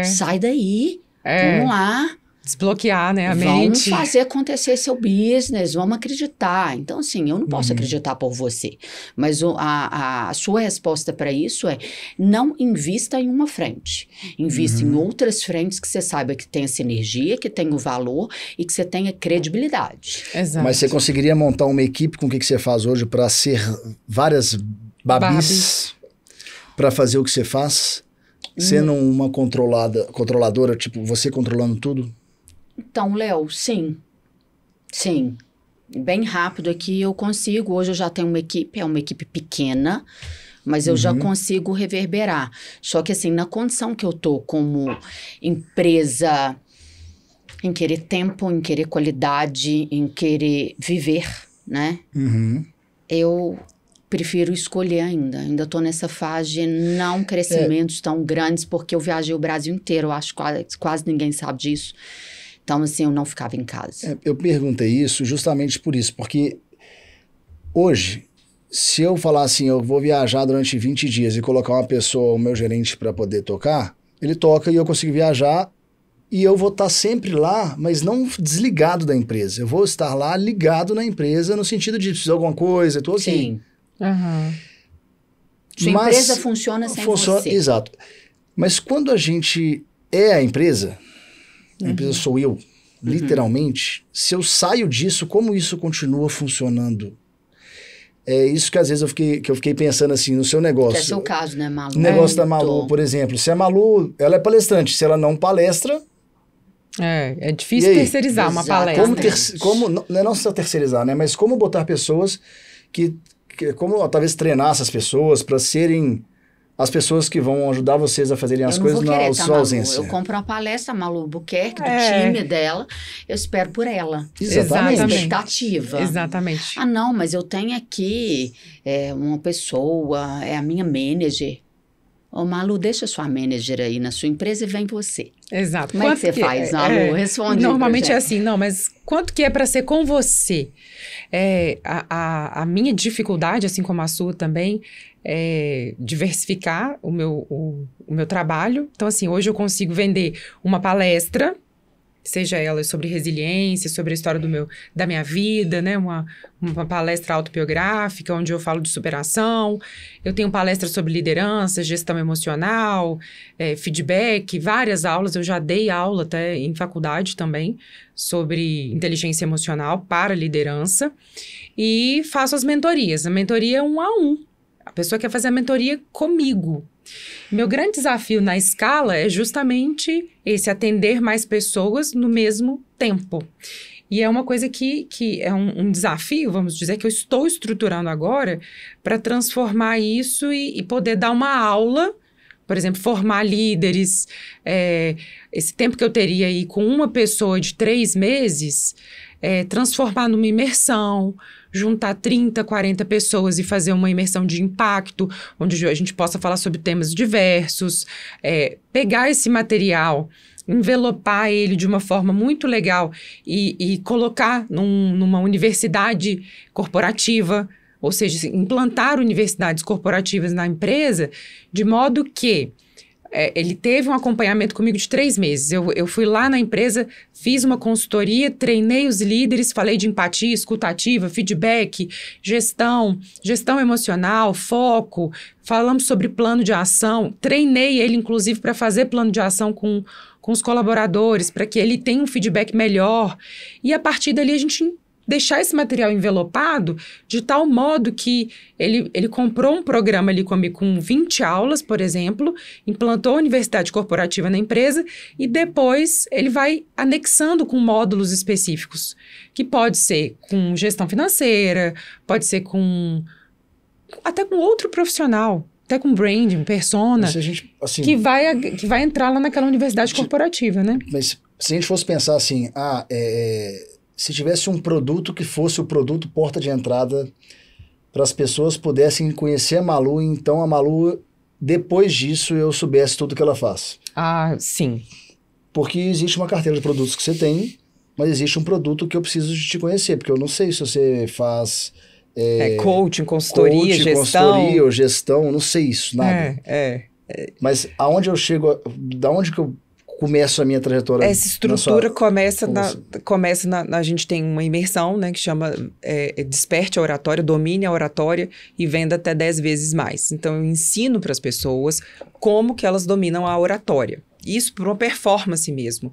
sai daí, vamos lá. Desbloquear, né, a mente. Vamos fazer acontecer seu business, vamos acreditar. Então, assim, eu não posso acreditar por você. Mas a sua resposta para isso é, não invista em uma frente. Invista em outras frentes que você saiba que tem essa energia, que tem o valor e que você tenha credibilidade. Exato. Mas você conseguiria montar uma equipe com o que você faz hoje para ser várias babis para fazer o que você faz? Sendo uma controladora, tipo, você controlando tudo? Então, Léo, sim. Sim. Bem rápido aqui eu consigo. Hoje eu já tenho uma equipe, é uma equipe pequena, mas eu já consigo reverberar. Só que assim, na condição que eu tô como empresa, em querer tempo, em querer qualidade, em querer viver, né? Eu prefiro escolher ainda tô nessa fase de não crescimentos tão grandes, porque eu viajei o Brasil inteiro, eu acho que quase ninguém sabe disso. Então, assim, eu não ficava em casa. Eu perguntei isso justamente por isso, porque hoje, se eu falar assim, eu vou viajar durante 20 dias e colocar uma pessoa, o meu gerente, para poder tocar, ele toca e eu consigo viajar e eu vou estar sempre lá, mas não desligado da empresa. Eu vou estar lá ligado na empresa no sentido de precisar de alguma coisa, tô aqui. Sim. Uhum. Sua empresa funciona sem você. Exato. Mas quando a gente é a empresa sou eu, literalmente, se eu saio disso, como isso continua funcionando? É isso que às vezes eu fiquei pensando assim, no seu negócio. Que é seu caso, né, Malu? O negócio da Malu, por exemplo. Se a Malu, ela é palestrante, se ela não palestra... É difícil terceirizar uma palestra. Como não só terceirizar, né? Mas como botar pessoas como talvez treinar essas pessoas para serem as pessoas que vão ajudar vocês a fazerem as coisas na sua ausência. Eu compro uma palestra, a Malu Buquerque, do time dela, eu espero por ela. Exatamente. Expectativa. Exatamente. Ah, não, mas eu tenho aqui uma pessoa, é a minha manager. Ô, Malu, deixa sua manager aí na sua empresa e vem você. Exato. Como é que você faz, Malu? Responde. Normalmente é assim, não, mas quanto que é para ser com você? A minha dificuldade, assim como a sua também, é diversificar o meu trabalho. Então, assim, hoje eu consigo vender uma palestra, seja ela sobre resiliência, sobre a história da minha vida, né? Uma palestra autobiográfica, onde eu falo de superação. Eu tenho palestra sobre liderança, gestão emocional, feedback, várias aulas. Eu já dei aula até em faculdade também sobre inteligência emocional para liderança. E faço as mentorias. A mentoria é 1 a 1. A pessoa quer fazer a mentoria comigo. Meu grande desafio na escala é justamente esse, atender mais pessoas no mesmo tempo. E é uma coisa que é um desafio, vamos dizer, que eu estou estruturando agora para transformar isso e poder dar uma aula, por exemplo, formar líderes. Esse tempo que eu teria aí com uma pessoa de 3 meses, transformar numa imersão, juntar 30, 40 pessoas e fazer uma imersão de impacto, onde a gente possa falar sobre temas diversos, pegar esse material, envelopar ele de uma forma muito legal e colocar numa universidade corporativa, ou seja, implantar universidades corporativas na empresa, de modo que ele teve um acompanhamento comigo de 3 meses. Eu fui lá na empresa, fiz uma consultoria, treinei os líderes, falei de empatia, escutativa, feedback, gestão emocional, foco, falamos sobre plano de ação, treinei ele, inclusive, para fazer plano de ação com os colaboradores, para que ele tenha um feedback melhor. E a partir dali a gente deixar esse material envelopado de tal modo que ele comprou um programa ali comigo com 20 aulas, por exemplo, implantou a universidade corporativa na empresa e depois ele vai anexando com módulos específicos, que pode ser com gestão financeira, pode ser até com outro profissional, até com branding, persona, que vai entrar lá naquela universidade corporativa, né? Mas se a gente fosse pensar assim, se tivesse um produto que fosse o produto porta de entrada para as pessoas pudessem conhecer a Malu, então a Malu, depois disso, eu soubesse tudo que ela faz. Ah, sim. Porque existe uma carteira de produtos que você tem, mas existe um produto que eu preciso de te conhecer, porque eu não sei se você faz... coaching, consultoria, gestão, não sei isso, nada. Mas aonde eu chego, da onde que eu começo a minha trajetória? Essa estrutura começa a gente tem uma imersão, né, que chama Desperte a Oratória, Domine a Oratória e Venda até 10 vezes mais. Então, eu ensino para as pessoas como que elas dominam a oratória. Isso por uma performance mesmo.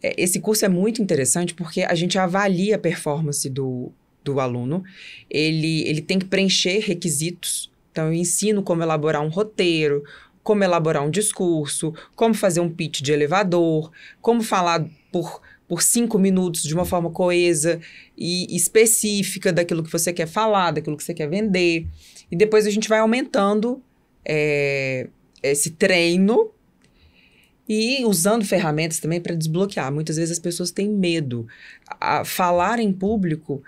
Esse curso é muito interessante porque a gente avalia a performance do aluno. Ele tem que preencher requisitos. Então, eu ensino como elaborar um roteiro, como elaborar um discurso, como fazer um pitch de elevador, como falar por 5 minutos de uma forma coesa e específica daquilo que você quer falar, daquilo que você quer vender. E depois a gente vai aumentando esse treino e usando ferramentas também para desbloquear. Muitas vezes as pessoas têm medo. Falar em público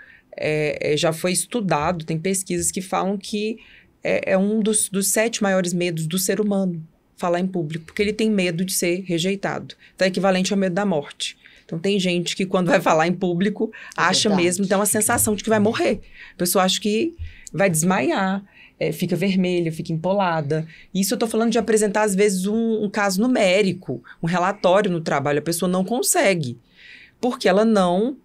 já foi estudado, tem pesquisas que falam que é um dos 7 maiores medos do ser humano, falar em público, porque ele tem medo de ser rejeitado. Então, é equivalente ao medo da morte. Então, tem gente que quando vai falar em público, acha mesmo, tem uma sensação de que vai morrer. A pessoa acha que vai desmaiar, fica vermelha, fica empolada. Isso eu tô falando de apresentar, às vezes, um caso numérico, um relatório no trabalho. A pessoa não consegue, porque ela não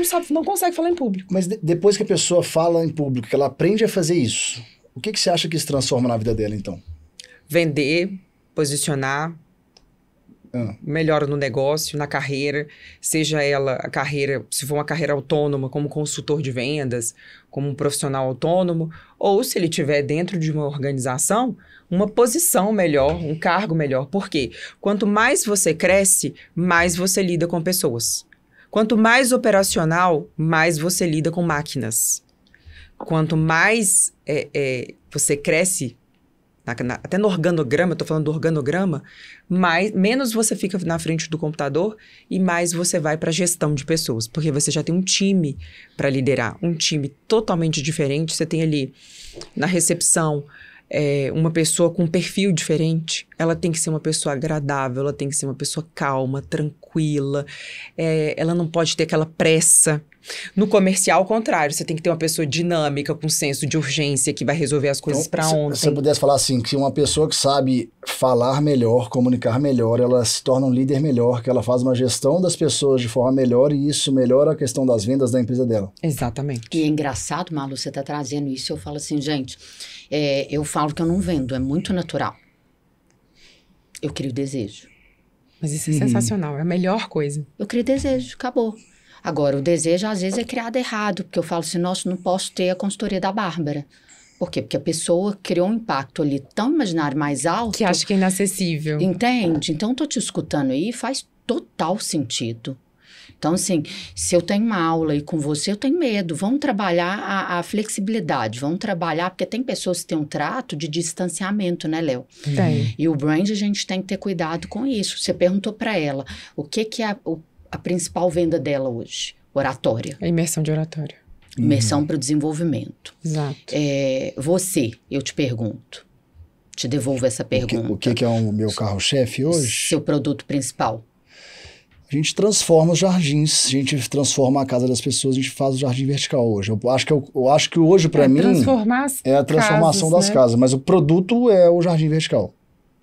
sabe, não consegue falar em público. Mas depois que a pessoa fala em público, que ela aprende a fazer isso, o que você acha que isso transforma na vida dela, então? Vender, posicionar, melhora no negócio, na carreira, seja ela a carreira, se for uma carreira autônoma, como consultor de vendas, como um profissional autônomo, ou se ele estiver dentro de uma organização, uma posição melhor, um cargo melhor. Por quê? Quanto mais você cresce, mais você lida com pessoas. Quanto mais operacional, mais você lida com máquinas. Quanto mais você cresce, até no organograma, eu tô falando do organograma, menos você fica na frente do computador e mais você vai para gestão de pessoas, porque você já tem um time para liderar, um time totalmente diferente. Você tem ali na recepção uma pessoa com um perfil diferente. Ela tem que ser uma pessoa agradável, ela tem que ser uma pessoa calma, tranquila, ela não pode ter aquela pressa. No comercial, ao contrário, você tem que ter uma pessoa dinâmica, com senso de urgência, que vai resolver as coisas para ontem. Se você pudesse falar assim, que uma pessoa que sabe falar melhor, comunicar melhor, ela se torna um líder melhor, que ela faz uma gestão das pessoas de forma melhor e isso melhora a questão das vendas da empresa dela. Exatamente. E é engraçado, Malu, você tá trazendo isso, eu falo assim, gente, eu falo que eu não vendo, é muito natural. Eu crio desejo. Mas isso é sensacional, é a melhor coisa. Eu crio desejo, acabou. Agora, o desejo, às vezes, é criado errado, porque eu falo assim, nossa, não posso ter a consultoria da Bárbara. Por quê? Porque a pessoa criou um impacto ali tão imaginário mais alto... Que acha que é inacessível. Entende? Então, eu tô te escutando aí, faz total sentido. Então, assim, se eu tenho uma aula aí com você, eu tenho medo. Vamos trabalhar a flexibilidade, vamos trabalhar, porque tem pessoas que têm um trato de distanciamento, né, Léo? Tem. E o brand, a gente tem que ter cuidado com isso. Você perguntou para ela, o que é a principal venda dela hoje? Oratória. A imersão de oratória. Imersão para o desenvolvimento. Exato. Você, eu te pergunto, te devolvo essa pergunta. O que é o meu carro-chefe hoje? Seu produto principal? A gente transforma os jardins, a gente transforma a casa das pessoas, a gente faz o jardim vertical hoje. Eu acho que hoje, para mim, é a transformação das casas, mas o produto é o jardim vertical,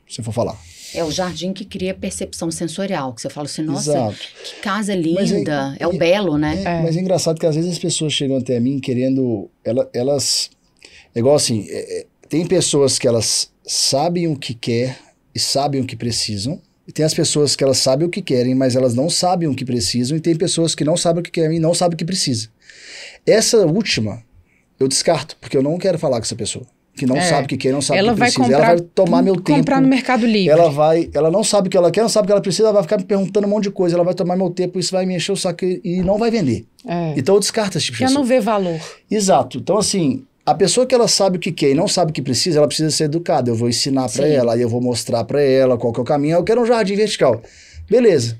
se for falar. É o jardim que cria percepção sensorial, que você fala assim, nossa, Exato. Que casa linda, é o belo, né? Mas é engraçado que às vezes as pessoas chegam até mim querendo, elas, é igual assim, tem pessoas que elas sabem o que quer e sabem o que precisam, e tem as pessoas que elas sabem o que querem, mas elas não sabem o que precisam, e tem pessoas que não sabem o que querem e não sabem o que precisam. Essa última, eu descarto, porque eu não quero falar com essa pessoa. Que não sabe o que quer, não sabe o que precisa. Ela vai tomar meu tempo. Comprar no Mercado Livre. Ela não sabe o que ela quer, não sabe o que ela precisa, ela vai ficar me perguntando um monte de coisa, ela vai tomar meu tempo, isso vai me encher o saco e não vai vender. Então eu descarto esse tipo de pessoa. Já não vê valor. Exato. Então assim, a pessoa que ela sabe o que quer e não sabe o que precisa, ela precisa ser educada. Eu vou ensinar para ela, aí eu vou mostrar para ela qual que é o caminho. Eu quero um jardim vertical. Beleza.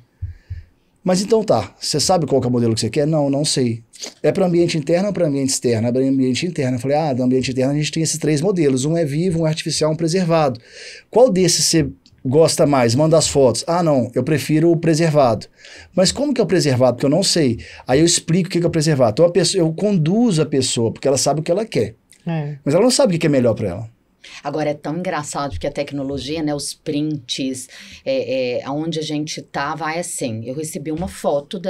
Mas então tá, você sabe qual que é o modelo que você quer? Não, não sei. É para ambiente interno ou para ambiente externo? É para ambiente interno. Eu falei, do ambiente interno a gente tem esses 3 modelos. Um é vivo, um é artificial, um preservado. Qual desses você gosta mais? Manda as fotos. Não, eu prefiro o preservado. Mas como que é o preservado? Porque eu não sei. Aí eu explico o que é o preservado. Então eu conduzo a pessoa, porque ela sabe o que ela quer. Mas ela não sabe o que é melhor para ela. Agora, é tão engraçado porque a tecnologia, né, os prints, onde a gente tá, vai assim. Eu recebi uma foto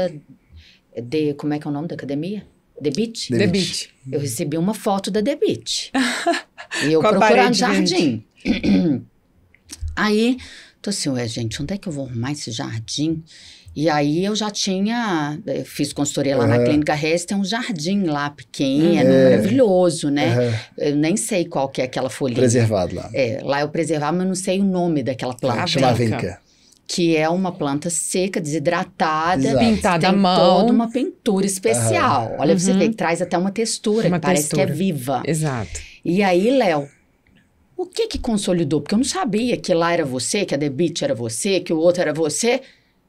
como é que é o nome da academia? The Beach? The Beach. Eu recebi uma foto da The Beach. E eu procurando jardim. Aí, tô assim, gente, onde é que eu vou arrumar esse jardim? E aí eu já fiz consultoria lá na Clínica Rez, tem um jardim lá pequeno, maravilhoso, né? Eu nem sei qual que é aquela folhinha. Preservado lá. Lá eu preservado, mas não sei o nome daquela planta. Chama Venca. Que é uma planta seca, desidratada. Exato. Pintada à tem mão. toda uma pintura especial. Olha pra você ver, que traz até uma textura, que parece que é viva. Exato. E aí, Léo, o que consolidou? Porque eu não sabia que lá era você, que a The Beach era você, que o outro era você.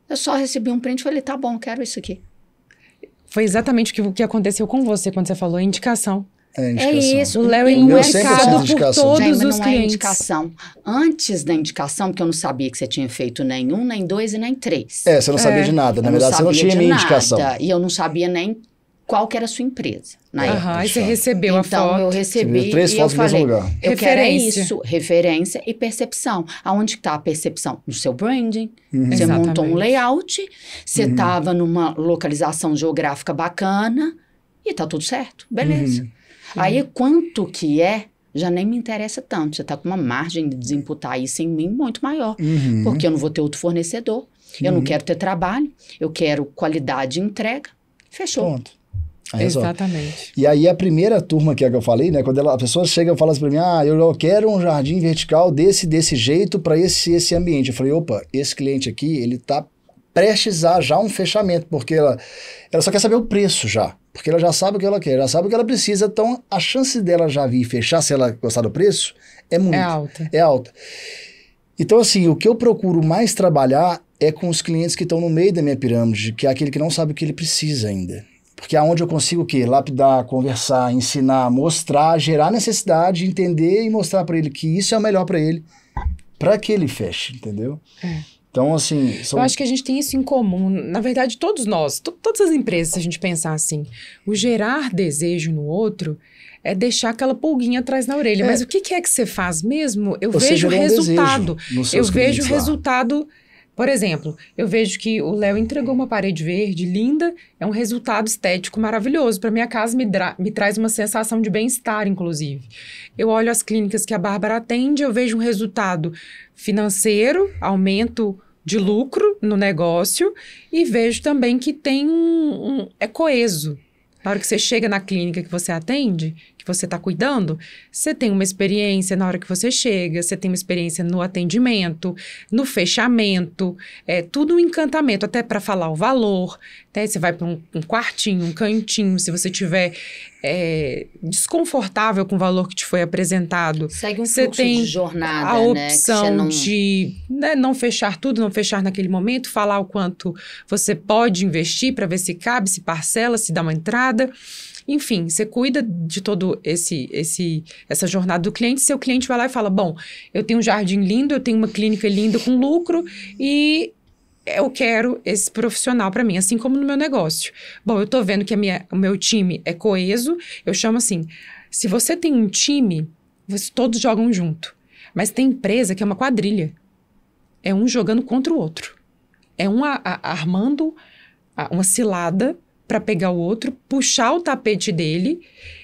Eu só recebi um print e falei, tá bom, quero isso aqui. Foi exatamente o que aconteceu com você quando você falou indicação. indicação. É isso. O Léo ele não é indicado por todos Gente, os não clientes. é indicação. Antes da indicação, porque eu não sabia que você tinha feito nenhum, nem 2 e nem 3. Você não sabia de nada. Na verdade, você não tinha minha indicação. E eu não sabia nem qual que era a sua empresa na época. Aí você recebeu a foto. Então, eu recebi 3 e fotos eu no mesmo falei, lugar. eu quero Referência. isso, referência e percepção. Aonde está a percepção? No seu branding. Você Exatamente. montou um layout, você estava numa localização geográfica bacana e tá tudo certo. Beleza. Aí, quanto que é, já nem me interessa tanto. Você tá com uma margem de desimputar isso em mim muito maior. Porque eu não vou ter outro fornecedor. Eu não quero ter trabalho. Eu quero qualidade e entrega. Fechou. Pronto. Aí resolve. Exatamente. E aí a primeira turma que eu falei, né? Quando a pessoa chega e fala assim pra mim, eu quero um jardim vertical desse jeito para esse ambiente. Eu falei, opa, esse cliente aqui, ele tá prestes a já um fechamento, porque ela só quer saber o preço já. Porque ela já sabe o que ela quer, já sabe o que ela precisa, então a chance dela já vir fechar, se ela gostar do preço, é muito. É alta. Então, assim, o que eu procuro mais trabalhar é com os clientes que estão no meio da minha pirâmide, que é aquele que não sabe o que ele precisa ainda. Porque é onde eu consigo o quê? Lapidar, conversar, ensinar, mostrar, gerar necessidade, entender e mostrar para ele que isso é o melhor para ele, para que ele feche, entendeu? Então, assim... Eu acho que a gente tem isso em comum. Na verdade, todos nós, todas as empresas, se a gente pensar assim, o gerar desejo no outro é deixar aquela pulguinha atrás na orelha. Mas o que é que você faz mesmo? Eu vejo o resultado. Eu vejo o resultado... Por exemplo, eu vejo que o Léo entregou uma parede verde linda, é um resultado estético maravilhoso. Para minha casa me traz uma sensação de bem-estar, inclusive. Eu olho as clínicas que a Bárbara atende, eu vejo um resultado financeiro, aumento de lucro no negócio, e vejo também que tem é coeso. Na hora que você chega na clínica que você atende, que você está cuidando, você tem uma experiência na hora que você chega, você tem uma experiência no atendimento, no fechamento, tudo um encantamento, até para falar o valor, né? Você vai para um quartinho, um cantinho, se você tiver desconfortável com o valor que te foi apresentado. Segue um você fluxo tem de jornada, a né? opção de não fechar tudo, não fechar naquele momento, falar o quanto você pode investir para ver se cabe, se parcela, se dá uma entrada. Enfim, você cuida de todo essa jornada do cliente. Seu cliente vai lá e fala, bom, eu tenho um jardim lindo, eu tenho uma clínica linda com lucro e eu quero esse profissional para mim, assim como no meu negócio. Bom, eu tô vendo que o meu time é coeso, eu chamo assim, se você tem um time, todos jogam junto. Mas tem empresa que é uma quadrilha. É um jogando contra o outro. É um armando uma cilada para pegar o outro, puxar o tapete dele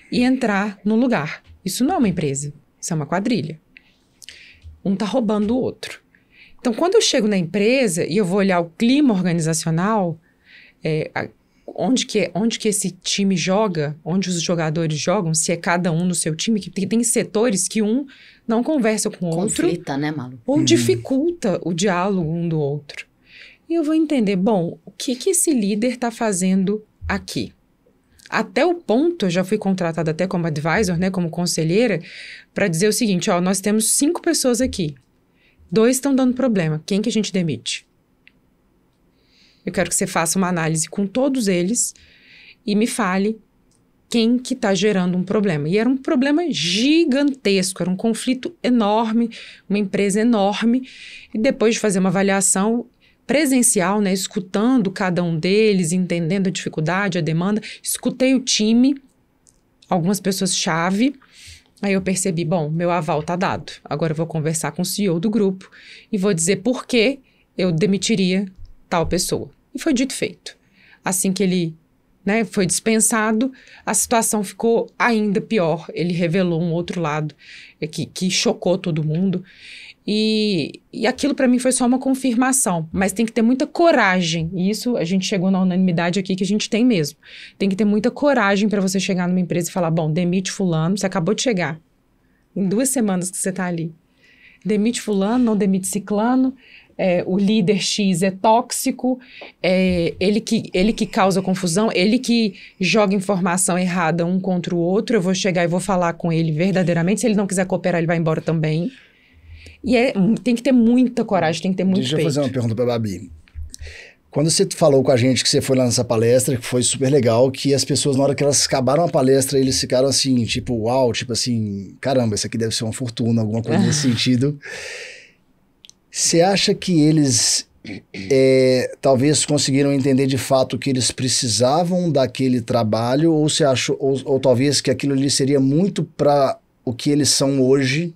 e entrar no lugar. Isso não é uma empresa, isso é uma quadrilha. Um tá roubando o outro. Então, quando eu chego na empresa e eu vou olhar o clima organizacional, onde que esse time joga, onde os jogadores jogam, se é cada um no seu time, que tem setores que um não conversa com o outro. Conflita, né, Malu? Ou dificulta o diálogo um do outro. E eu vou entender, bom, o que esse líder está fazendo aqui? Até o ponto, eu já fui contratada até como advisor, né, como conselheira, para dizer o seguinte, nós temos 5 pessoas aqui. 2 estão dando problema. Quem que a gente demite? Eu quero que você faça uma análise com todos eles e me fale quem que está gerando um problema. E era um problema gigantesco, era um conflito enorme, uma empresa enorme. E depois de fazer uma avaliação presencial, né, escutando cada um deles, entendendo a dificuldade, a demanda, escutei o time, algumas pessoas-chave. Aí eu percebi, bom, meu aval tá dado. Agora eu vou conversar com o CEO do grupo e vou dizer por que eu demitiria tal pessoa. E foi dito e feito. Assim que ele, né, foi dispensado, a situação ficou ainda pior. Ele revelou um outro lado que chocou todo mundo. E aquilo para mim foi só uma confirmação, mas tem que ter muita coragem, e isso a gente chegou na unanimidade aqui que a gente tem mesmo. Tem que ter muita coragem para você chegar numa empresa e falar, bom, demite fulano, você acabou de chegar, em 2 semanas que você tá ali. Demite fulano, não demite ciclano, o líder X é tóxico, ele que causa confusão, ele que joga informação errada um contra o outro, eu vou chegar e vou falar com ele verdadeiramente, se ele não quiser cooperar, ele vai embora também. E tem que ter muita coragem, tem que ter muito peito. Deixa eu fazer uma pergunta para a Babi. Quando você falou com a gente que você foi lá nessa palestra, que foi super legal, que as pessoas, na hora que elas acabaram a palestra, eles ficaram assim, tipo, uau, tipo assim, caramba, isso aqui deve ser uma fortuna, alguma coisa nesse sentido. Você acha que eles talvez conseguiram entender de fato que eles precisavam daquele trabalho, ou você achou, ou talvez que aquilo ali seria muito para o que eles são hoje,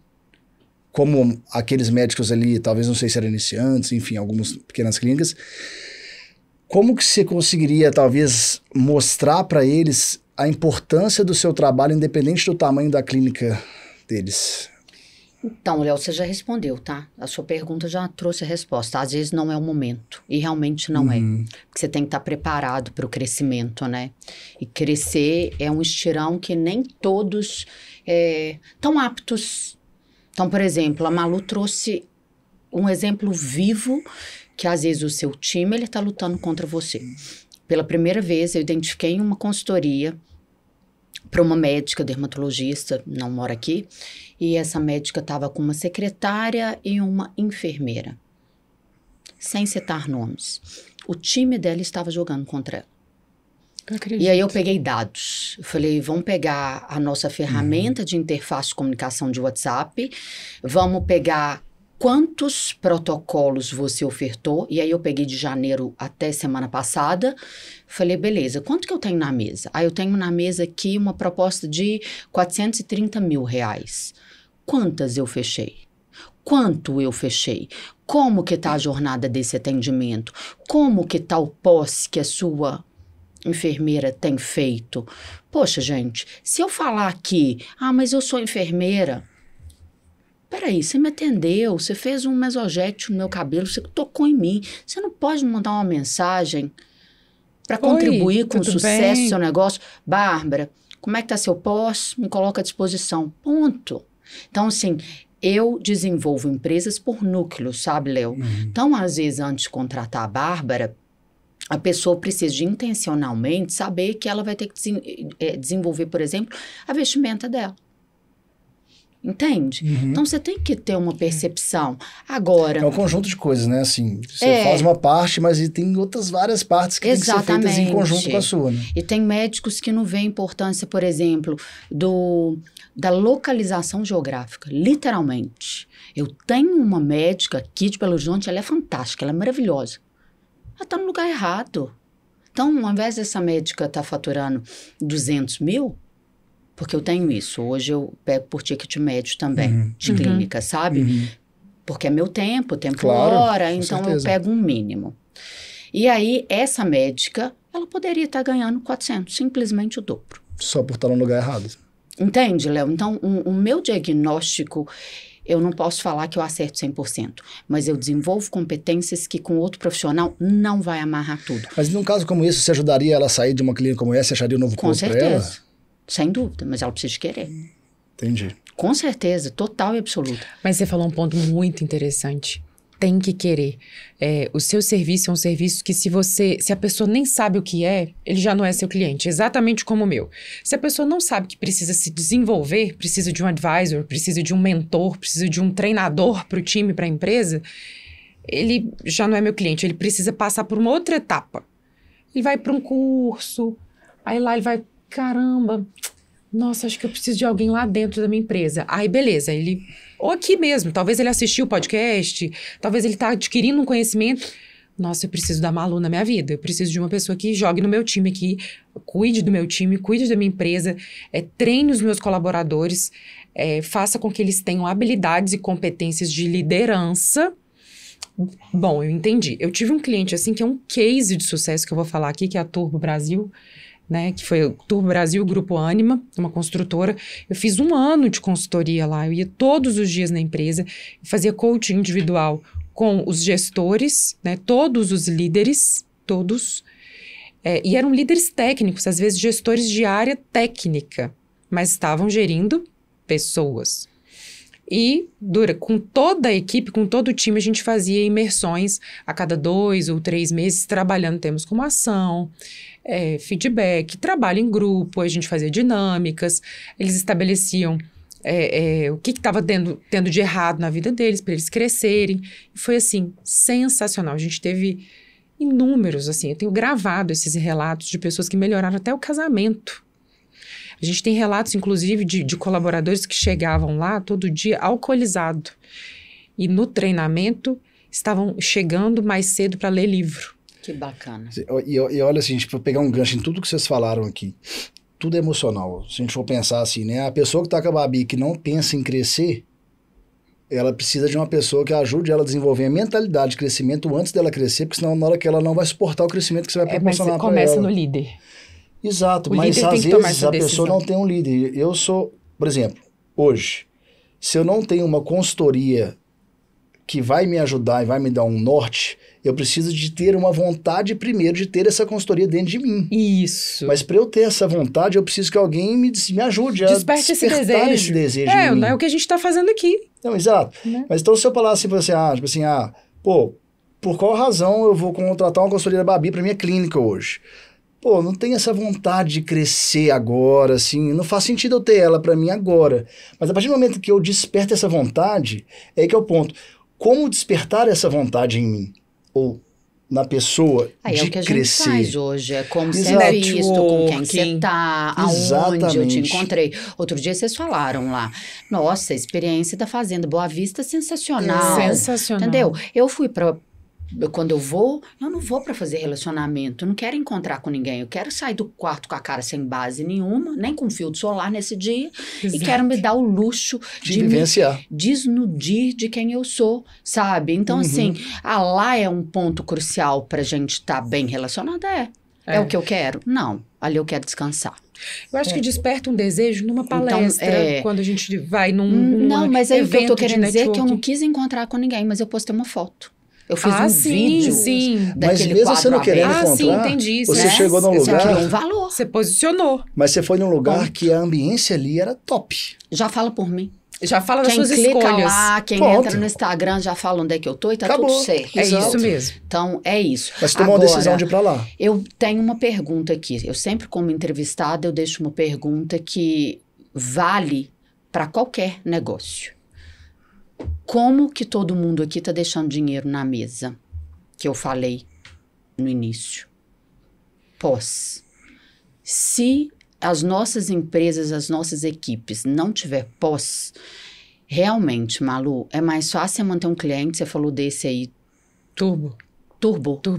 como aqueles médicos ali, talvez não sei se eram iniciantes, enfim, algumas pequenas clínicas. Como que você conseguiria, talvez, mostrar para eles a importância do seu trabalho, independente do tamanho da clínica deles? Então, Léo, você já respondeu, tá? A sua pergunta já trouxe a resposta. Às vezes não é o momento, e realmente não é. Porque você tem que estar preparado para o crescimento, né? E crescer é um estirão que nem todos estão aptos. Então, por exemplo, a Malu trouxe um exemplo vivo que às vezes o seu time ele está lutando contra você. Pela primeira vez, eu identifiquei uma consultoria para uma médica dermatologista, não mora aqui, e essa médica estava com uma secretária e uma enfermeira, sem citar nomes. O time dela estava jogando contra ela. E aí eu peguei dados. Eu falei, vamos pegar a nossa ferramenta de interface de comunicação de WhatsApp, vamos pegar quantos protocolos você ofertou, e aí eu peguei de janeiro até semana passada, falei, beleza, quanto que eu tenho na mesa? Aí eu tenho na mesa aqui uma proposta de R$430 mil. Quantas eu fechei? Quanto eu fechei? Como que tá a jornada desse atendimento? Como que tá o pós que a sua enfermeira tem feito? Poxa, gente, se eu falar aqui, mas eu sou enfermeira, peraí, você me atendeu, você fez um mesogético no meu cabelo, você tocou em mim. Você não pode me mandar uma mensagem para contribuir com o sucesso do seu negócio? Bárbara, como é que tá seu pós? Me coloca à disposição. Ponto. Então, assim, eu desenvolvo empresas por núcleo, sabe, Léo? Então, às vezes, antes de contratar a Bárbara, a pessoa precisa de intencionalmente saber que ela vai ter que desenvolver, por exemplo, a vestimenta dela. Entende? Então, você tem que ter uma percepção. Agora... É um conjunto de coisas, né? Assim, você faz uma parte, mas tem outras várias partes que tem que ser feitas em conjunto com a sua, né? E tem médicos que não veem importância, por exemplo, da localização geográfica. Literalmente. Eu tenho uma médica aqui de Belo Horizonte, ela é fantástica, ela é maravilhosa. Ela está no lugar errado. Então, ao invés dessa médica estar faturando 200 mil... Porque eu tenho isso. Hoje eu pego por ticket médio também, de clínica, sabe? Porque é meu tempo hora, então eu pego um mínimo. E aí, essa médica, ela poderia estar ganhando 400, simplesmente o dobro. Só por estar no lugar errado. Entende, Léo? Então, o meu diagnóstico, eu não posso falar que eu acerto 100%, mas eu desenvolvo competências que com outro profissional não vai amarrar tudo. Mas num caso como esse, você ajudaria ela a sair de uma clínica como essa e acharia um novo curso para ela? Com certeza. Sem dúvida, mas ela precisa de querer. Entendi. Com certeza, total e absoluta. Mas você falou um ponto muito interessante. Tem que querer. O seu serviço é um serviço que se a pessoa nem sabe o que é, ele já não é seu cliente. Exatamente como o meu. Se a pessoa não sabe que precisa se desenvolver, precisa de um advisor, precisa de um mentor, precisa de um treinador para o time, para a empresa, ele já não é meu cliente. Ele precisa passar por uma outra etapa. Ele vai para um curso, aí lá ele vai... Caramba, nossa, acho que eu preciso de alguém lá dentro da minha empresa. Aí, beleza, ou aqui mesmo, talvez ele assistiu o podcast, talvez ele está adquirindo um conhecimento. Nossa, eu preciso da Malu na minha vida, eu preciso de uma pessoa que jogue no meu time aqui, cuide do meu time, cuide da minha empresa, treine os meus colaboradores, faça com que eles tenham habilidades e competências de liderança. Bom, eu entendi. Eu tive um cliente assim que é um case de sucesso que eu vou falar aqui, que é a Turbo Brasil, né, que foi o Turbo Brasil, Grupo Anima, uma construtora. Eu fiz 1 ano de consultoria lá, eu ia todos os dias na empresa, fazia coaching individual com os gestores, né, todos os líderes, todos, e eram líderes técnicos, às vezes gestores de área técnica, mas estavam gerindo pessoas. E com toda a equipe, com todo o time, a gente fazia imersões a cada 2 ou 3 meses, trabalhando temas como ação, feedback, trabalho em grupo, a gente fazia dinâmicas, eles estabeleciam o que estava tendo de errado na vida deles, para eles crescerem. E foi, assim, sensacional. A gente teve inúmeros, assim, eu tenho gravado esses relatos de pessoas que melhoraram até o casamento. A gente tem relatos, inclusive, de colaboradores que chegavam lá todo dia alcoolizado. E no treinamento, estavam chegando mais cedo para ler livro. Que bacana. E olha assim, tipo, pegar um gancho em tudo que vocês falaram aqui. Tudo é emocional. Se a gente for pensar assim, né? A pessoa que tá com a Babi, que não pensa em crescer, ela precisa de uma pessoa que ajude ela a desenvolver a mentalidade de crescimento antes dela crescer, porque senão na hora que ela não vai suportar o crescimento que você vai proporcionar para ela. Começa no líder. Exato, mas às vezes a pessoa não tem um líder. Eu sou, por exemplo, hoje, se eu não tenho uma consultoria que vai me ajudar e vai me dar um norte, eu preciso de ter uma vontade primeiro de ter essa consultoria dentro de mim. Isso. Mas para eu ter essa vontade, eu preciso que alguém me ajude a desperte despertar esse desejo em mim. É o que a gente está fazendo aqui. Não, exato. Né? Mas então se eu falar assim para você, pô, por qual razão eu vou contratar uma consultoria da Babi para minha clínica hoje? Pô, não tenho essa vontade de crescer agora, assim, não faz sentido eu ter ela para mim agora. Mas a partir do momento que eu desperto essa vontade, é aí que é o ponto. Como despertar essa vontade em mim? Ou na pessoa de é o que a crescer. gente faz hoje, é como você é visto, com quem você tá, aonde eu te encontrei. Outro dia vocês falaram lá, nossa, a experiência da Fazenda Boa Vista é sensacional. Sensacional. Entendeu? Eu fui quando eu não vou para fazer relacionamento, eu não quero encontrar com ninguém, eu quero sair do quarto com a cara sem base nenhuma, nem com filtro solar nesse dia, e quero me dar o luxo de vivenciar, me desnudir de quem eu sou, sabe? Então, assim, lá é um ponto crucial pra gente estar bem relacionada, é o que eu quero? Não, ali eu quero descansar. Eu acho que desperta um desejo numa palestra, então, quando a gente vai num Não, mas aí o que eu tô querendo dizer é que eu não quis encontrar com ninguém, mas eu postei uma foto. Eu fiz um vídeo mas mesmo você não querendo encontrar, entendi, você chegou num lugar... Você criou um valor. Você posicionou. Mas você foi num lugar que a ambiência ali era top. Já fala por mim. Já fala das suas escolhas. Quem clica lá, quem entra no Instagram já fala onde é que eu tô e tá tudo certo. É isso mesmo. Então, é isso. Mas tomou uma decisão de ir pra lá. Eu tenho uma pergunta aqui. Eu sempre, como entrevistada, eu deixo uma pergunta que vale para qualquer negócio. Como que todo mundo aqui tá deixando dinheiro na mesa? Que eu falei no início. Se as nossas empresas, as nossas equipes não tiver realmente, Malu, é mais fácil manter um cliente, você falou desse aí. Turbo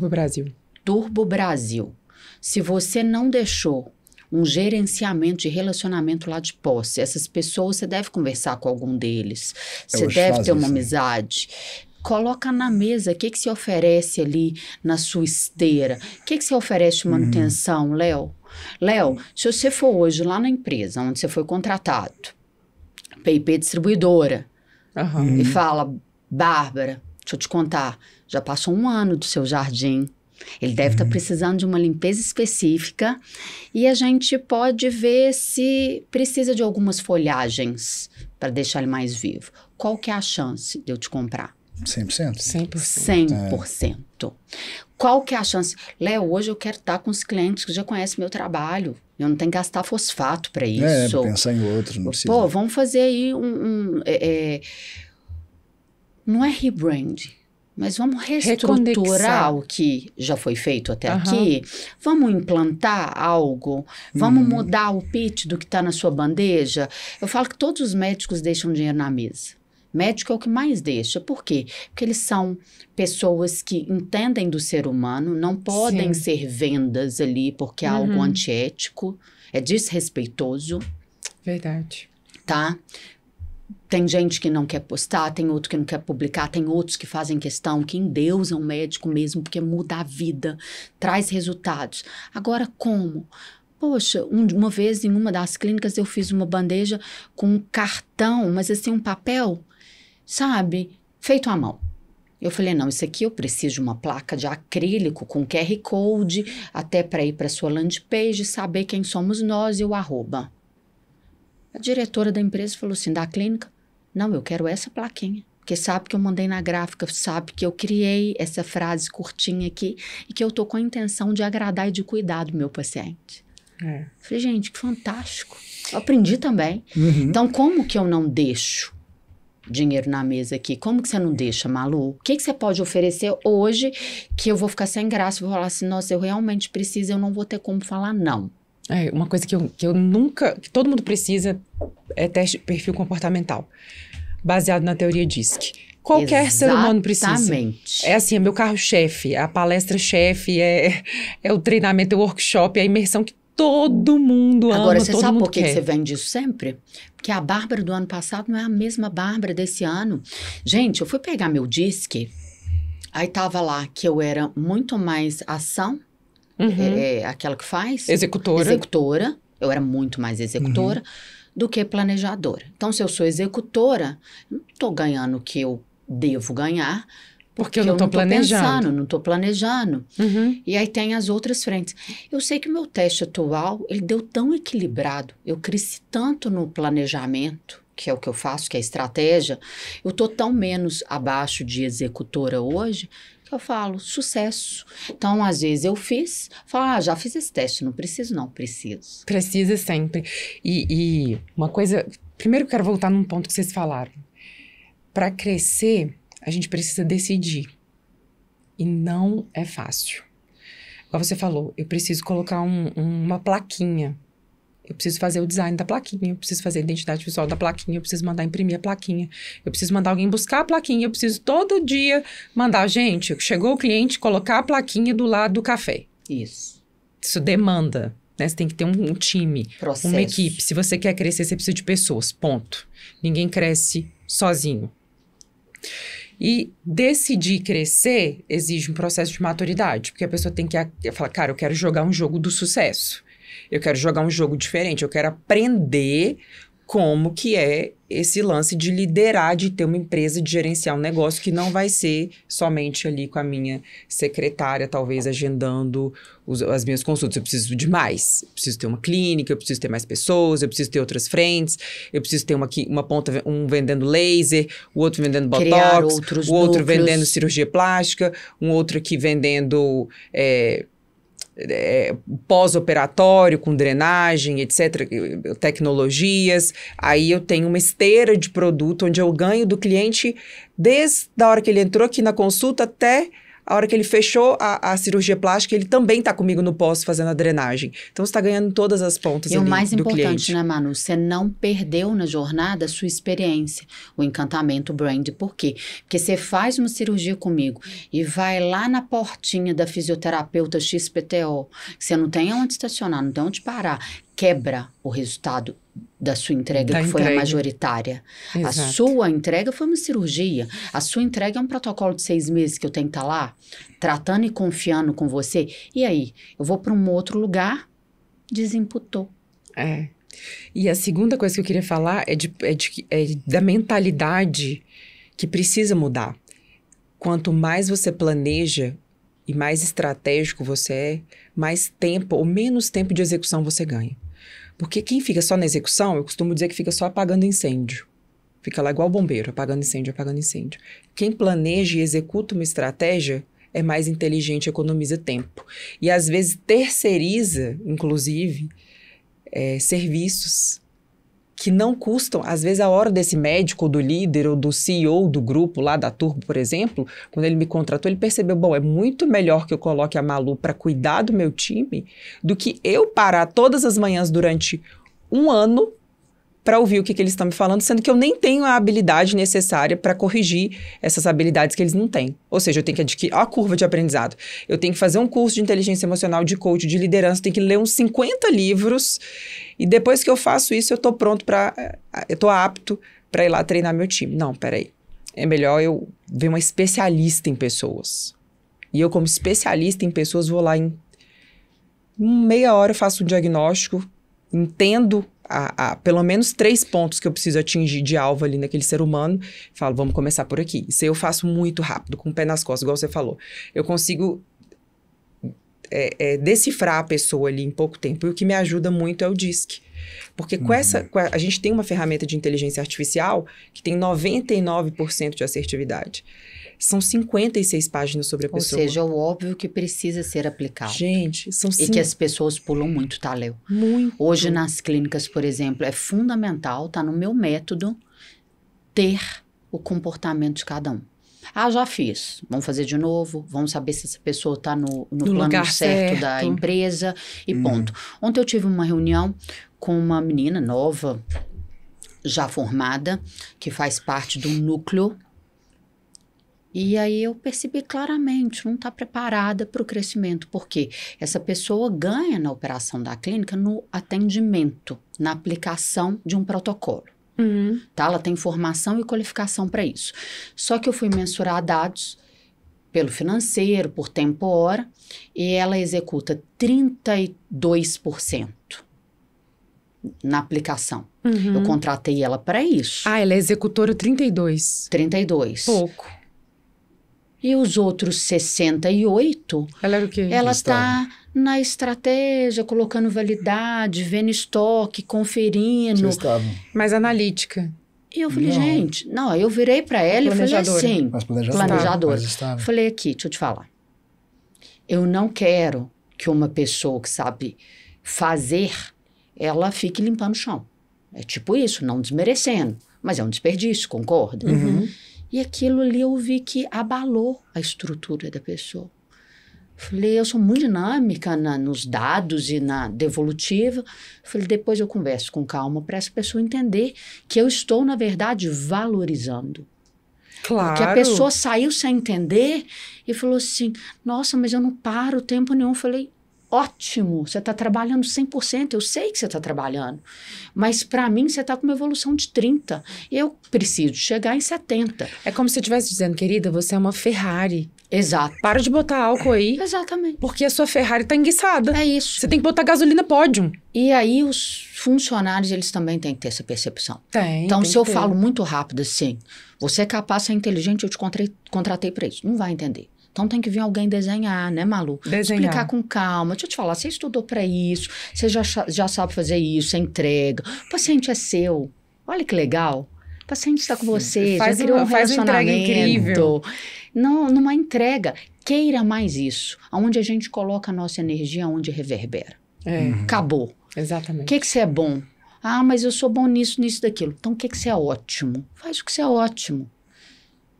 Brasil. Turbo Brasil. Se você não deixou um gerenciamento de relacionamento lá de posse, essas pessoas, você deve conversar com algum deles. Você deve ter uma amizade. Coloca na mesa o que se oferece ali na sua esteira. O que se oferece de manutenção, Léo? Léo, se você for hoje lá na empresa onde você foi contratado, PIP distribuidora, e fala, Bárbara, deixa eu te contar, já passou 1 ano do seu jardim, ele deve estar precisando de uma limpeza específica e a gente pode ver se precisa de algumas folhagens para deixar ele mais vivo. Qual que é a chance de eu te comprar? 100%? 100%. Qual que é a chance? Léo, hoje eu quero estar com os clientes que já conhecem meu trabalho. Eu não tenho que gastar fosfato para isso. Pensar em outro, não precisa. Pô, vamos fazer aí não é rebrand, mas vamos reestruturar o que já foi feito até aqui. Vamos implantar algo. Vamos mudar o pitch do que está na sua bandeja. Eu falo que todos os médicos deixam dinheiro na mesa. Médico é o que mais deixa. Por quê? Porque eles são pessoas que entendem do ser humano, não podem ser vendas ali porque é algo antiético, é desrespeitoso. Verdade. Tá? Tem gente que não quer postar, tem outro que não quer publicar, tem outros que fazem questão, que endeusam o médico mesmo, porque muda a vida, traz resultados. Agora, como? Poxa, uma vez em uma das clínicas eu fiz uma bandeja com um cartão, mas assim, um papel, sabe, feito à mão. Eu falei, não, isso aqui eu preciso de uma placa de acrílico com QR Code, até para ir para sua landing page, saber quem somos nós e o arroba. A diretora da empresa falou assim, da clínica, não, eu quero essa plaquinha, porque sabe que eu mandei na gráfica, sabe que eu criei essa frase curtinha aqui e que eu tô com a intenção de agradar e de cuidar do meu paciente. Falei, gente, que fantástico. Eu aprendi também. Então, como que eu não deixo dinheiro na mesa aqui. Como que você não deixa, Malu? O que que você pode oferecer hoje que eu vou ficar sem graça? Vou falar assim, nossa, eu realmente preciso, eu não vou ter como falar não. Uma coisa que eu nunca... Que todo mundo precisa é teste de perfil comportamental. Baseado na teoria DISC. Qualquer ser humano precisa. Exatamente. É assim, é meu carro-chefe, a palestra-chefe, é o treinamento, é o workshop, é a imersão que todo mundo ama, Agora, você todo sabe mundo por que quer. você vende isso sempre? Porque a Bárbara do ano passado não é a mesma Bárbara desse ano. Gente, eu fui pegar meu DISC, aí tava lá que eu era muito mais ação, aquela que faz. Executora. Eu era muito mais executora do que planejadora. Então, se eu sou executora, não tô ganhando o que eu devo ganhar, porque eu não tô planejando. Não tô planejando. E aí tem as outras frentes. Eu sei que o meu teste atual, ele deu tão equilibrado. Eu cresci tanto no planejamento, que é o que eu faço, que é a estratégia. Eu tô tão menos abaixo de executora hoje, que eu falo, sucesso. Então, às vezes eu falo, já fiz esse teste, não preciso não, preciso. Precisa sempre. E uma coisa, primeiro eu quero voltar num ponto que vocês falaram. Para crescer, a gente precisa decidir. E não é fácil. Como você falou, eu preciso colocar uma plaquinha. Eu preciso fazer o design da plaquinha. Eu preciso fazer a identidade visual da plaquinha. Eu preciso mandar imprimir a plaquinha. Eu preciso mandar alguém buscar a plaquinha. Eu preciso todo dia mandar, gente, chegou o cliente, colocar a plaquinha do lado do café. Isso. Isso demanda, né? Você tem que ter um time, processo. Uma equipe. Se você quer crescer, você precisa de pessoas, ponto. Ninguém cresce sozinho. E decidir crescer exige um processo de maturidade, porque a pessoa tem que falar, cara, eu quero jogar um jogo do sucesso. Eu quero jogar um jogo diferente, eu quero aprender como que é esse lance de liderar, de ter uma empresa, de gerenciar um negócio que não vai ser somente ali com a minha secretária, talvez agendando as minhas consultas. Eu preciso de mais. Eu preciso ter uma clínica, eu preciso ter mais pessoas, eu preciso ter outras frentes, eu preciso ter uma ponta, um vendendo laser, o outro vendendo botox, o outro vendendo cirurgia plástica, um outro aqui vendendo... pós-operatório, com drenagem, etc., tecnologias. Aí eu tenho uma esteira de produto onde eu ganho do cliente desde a hora que ele entrou aqui na consulta até a hora que ele fechou a cirurgia plástica, ele também está comigo no pós fazendo a drenagem. Então, você está ganhando todas as pontas ali do cliente. E o mais importante, né, Manu? Você não perdeu na jornada a sua experiência, o encantamento, o brand. Por quê? Porque você faz uma cirurgia comigo e vai lá na portinha da fisioterapeuta XPTO, que você não tem onde estacionar, não tem onde parar, quebra o resultado da sua entrega, que foi a majoritária. Exato. A sua entrega foi uma cirurgia. A sua entrega é um protocolo de 6 meses que eu tenho que estar lá, tratando e confiando com você. E aí, eu vou para um outro lugar, desimputou. E a segunda coisa que eu queria falar é da mentalidade que precisa mudar. Quanto mais você planeja e mais estratégico você é, mais tempo ou menos tempo de execução você ganha. Porque quem fica só na execução, eu costumo dizer que fica só apagando incêndio. Fica lá igual bombeiro, apagando incêndio, apagando incêndio. Quem planeja e executa uma estratégia é mais inteligente, economiza tempo. E às vezes terceiriza, inclusive, serviços que não custam, às vezes, a hora desse médico, ou do líder, ou do CEO do grupo lá da Turbo, por exemplo, quando ele me contratou, ele percebeu, bom, é muito melhor que eu coloque a Malu para cuidar do meu time do que eu parar todas as manhãs durante um ano para ouvir o que eles estão me falando, sendo que eu nem tenho a habilidade necessária para corrigir essas habilidades que eles não têm. Ou seja, eu tenho que adquirir a curva de aprendizado. Eu tenho que fazer um curso de inteligência emocional, de coach, de liderança, tenho que ler uns 50 livros e depois que eu faço isso, eu estou pronto eu estou apto para ir lá treinar meu time. Não, peraí. É melhor eu ver uma especialista em pessoas. E eu, como especialista em pessoas, vou lá em meia hora, eu faço um diagnóstico, entendo pelo menos 3 pontos que eu preciso atingir de alvo ali naquele ser humano, falo, vamos começar por aqui. Isso aí eu faço muito rápido, com o pé nas costas, igual você falou. Eu consigo decifrar a pessoa ali em pouco tempo, e o que me ajuda muito é o DISC. Porque a gente tem uma ferramenta de inteligência artificial que tem 99% de assertividade. São 56 páginas sobre a pessoa. Ou seja, o óbvio que precisa ser aplicado. Gente, são E que as pessoas pulam muito, tá, Léo? Muito. Hoje, nas clínicas, por exemplo, é fundamental, tá no meu método, ter o comportamento de cada um. Ah, já fiz. Vamos fazer de novo. Vamos saber se essa pessoa está no plano certo da empresa e ponto. Ontem eu tive uma reunião com uma menina nova, já formada, que faz parte do núcleo. E aí eu percebi claramente, não está preparada para o crescimento. Porque essa pessoa ganha na operação da clínica no atendimento, na aplicação de um protocolo. Tá? Ela tem formação e qualificação para isso. Só que eu fui mensurar dados pelo financeiro, por tempo hora, e ela executa 32% na aplicação. Eu contratei ela para isso. Ah, ela é executora 32. 32. Pouco. E os outros 68... Ela era o quê? Ela está na estratégia, colocando validade, vendo estoque, conferindo. Mais analítica. E eu falei, gente... Não, eu virei para ela e falei assim... Planejadora. Falei aqui, deixa eu te falar. Eu não quero que uma pessoa que sabe fazer, ela fique limpando o chão. É tipo isso, não desmerecendo. Mas é um desperdício, concorda? E aquilo ali eu vi que abalou a estrutura da pessoa. Falei, eu sou muito dinâmica nos dados e na devolutiva. Falei, depois eu converso com calma para essa pessoa entender que eu estou, na verdade, valorizando. Claro. Que a pessoa saiu sem entender e falou assim, nossa, mas eu não paro tempo nenhum. Falei, ótimo, você está trabalhando 100%, eu sei que você está trabalhando, mas para mim você está com uma evolução de 30%, eu preciso chegar em 70%. É como se você estivesse dizendo, querida, você é uma Ferrari. Exato. Para de botar álcool aí. Exatamente. Porque a sua Ferrari está enguiçada. É isso. Você tem que botar gasolina pódium. E aí os funcionários, eles também têm que ter essa percepção. Então, se eu falo muito rápido assim, você é capaz, você é inteligente, eu te contratei para isso. Não vai entender. Então tem que vir alguém desenhar, né, Malu? Explicar com calma. Deixa eu te falar, você estudou para isso, você já sabe fazer isso, você entrega. O paciente é seu. Olha que legal. O paciente está com você, já criou um relacionamento. Entrega incrível. Não, numa entrega. Queira mais isso. Onde a gente coloca a nossa energia, onde reverbera. Acabou. Exatamente. O que você é bom? Ah, mas eu sou bom nisso, daquilo. Então o que você é ótimo? Faz o que você é ótimo.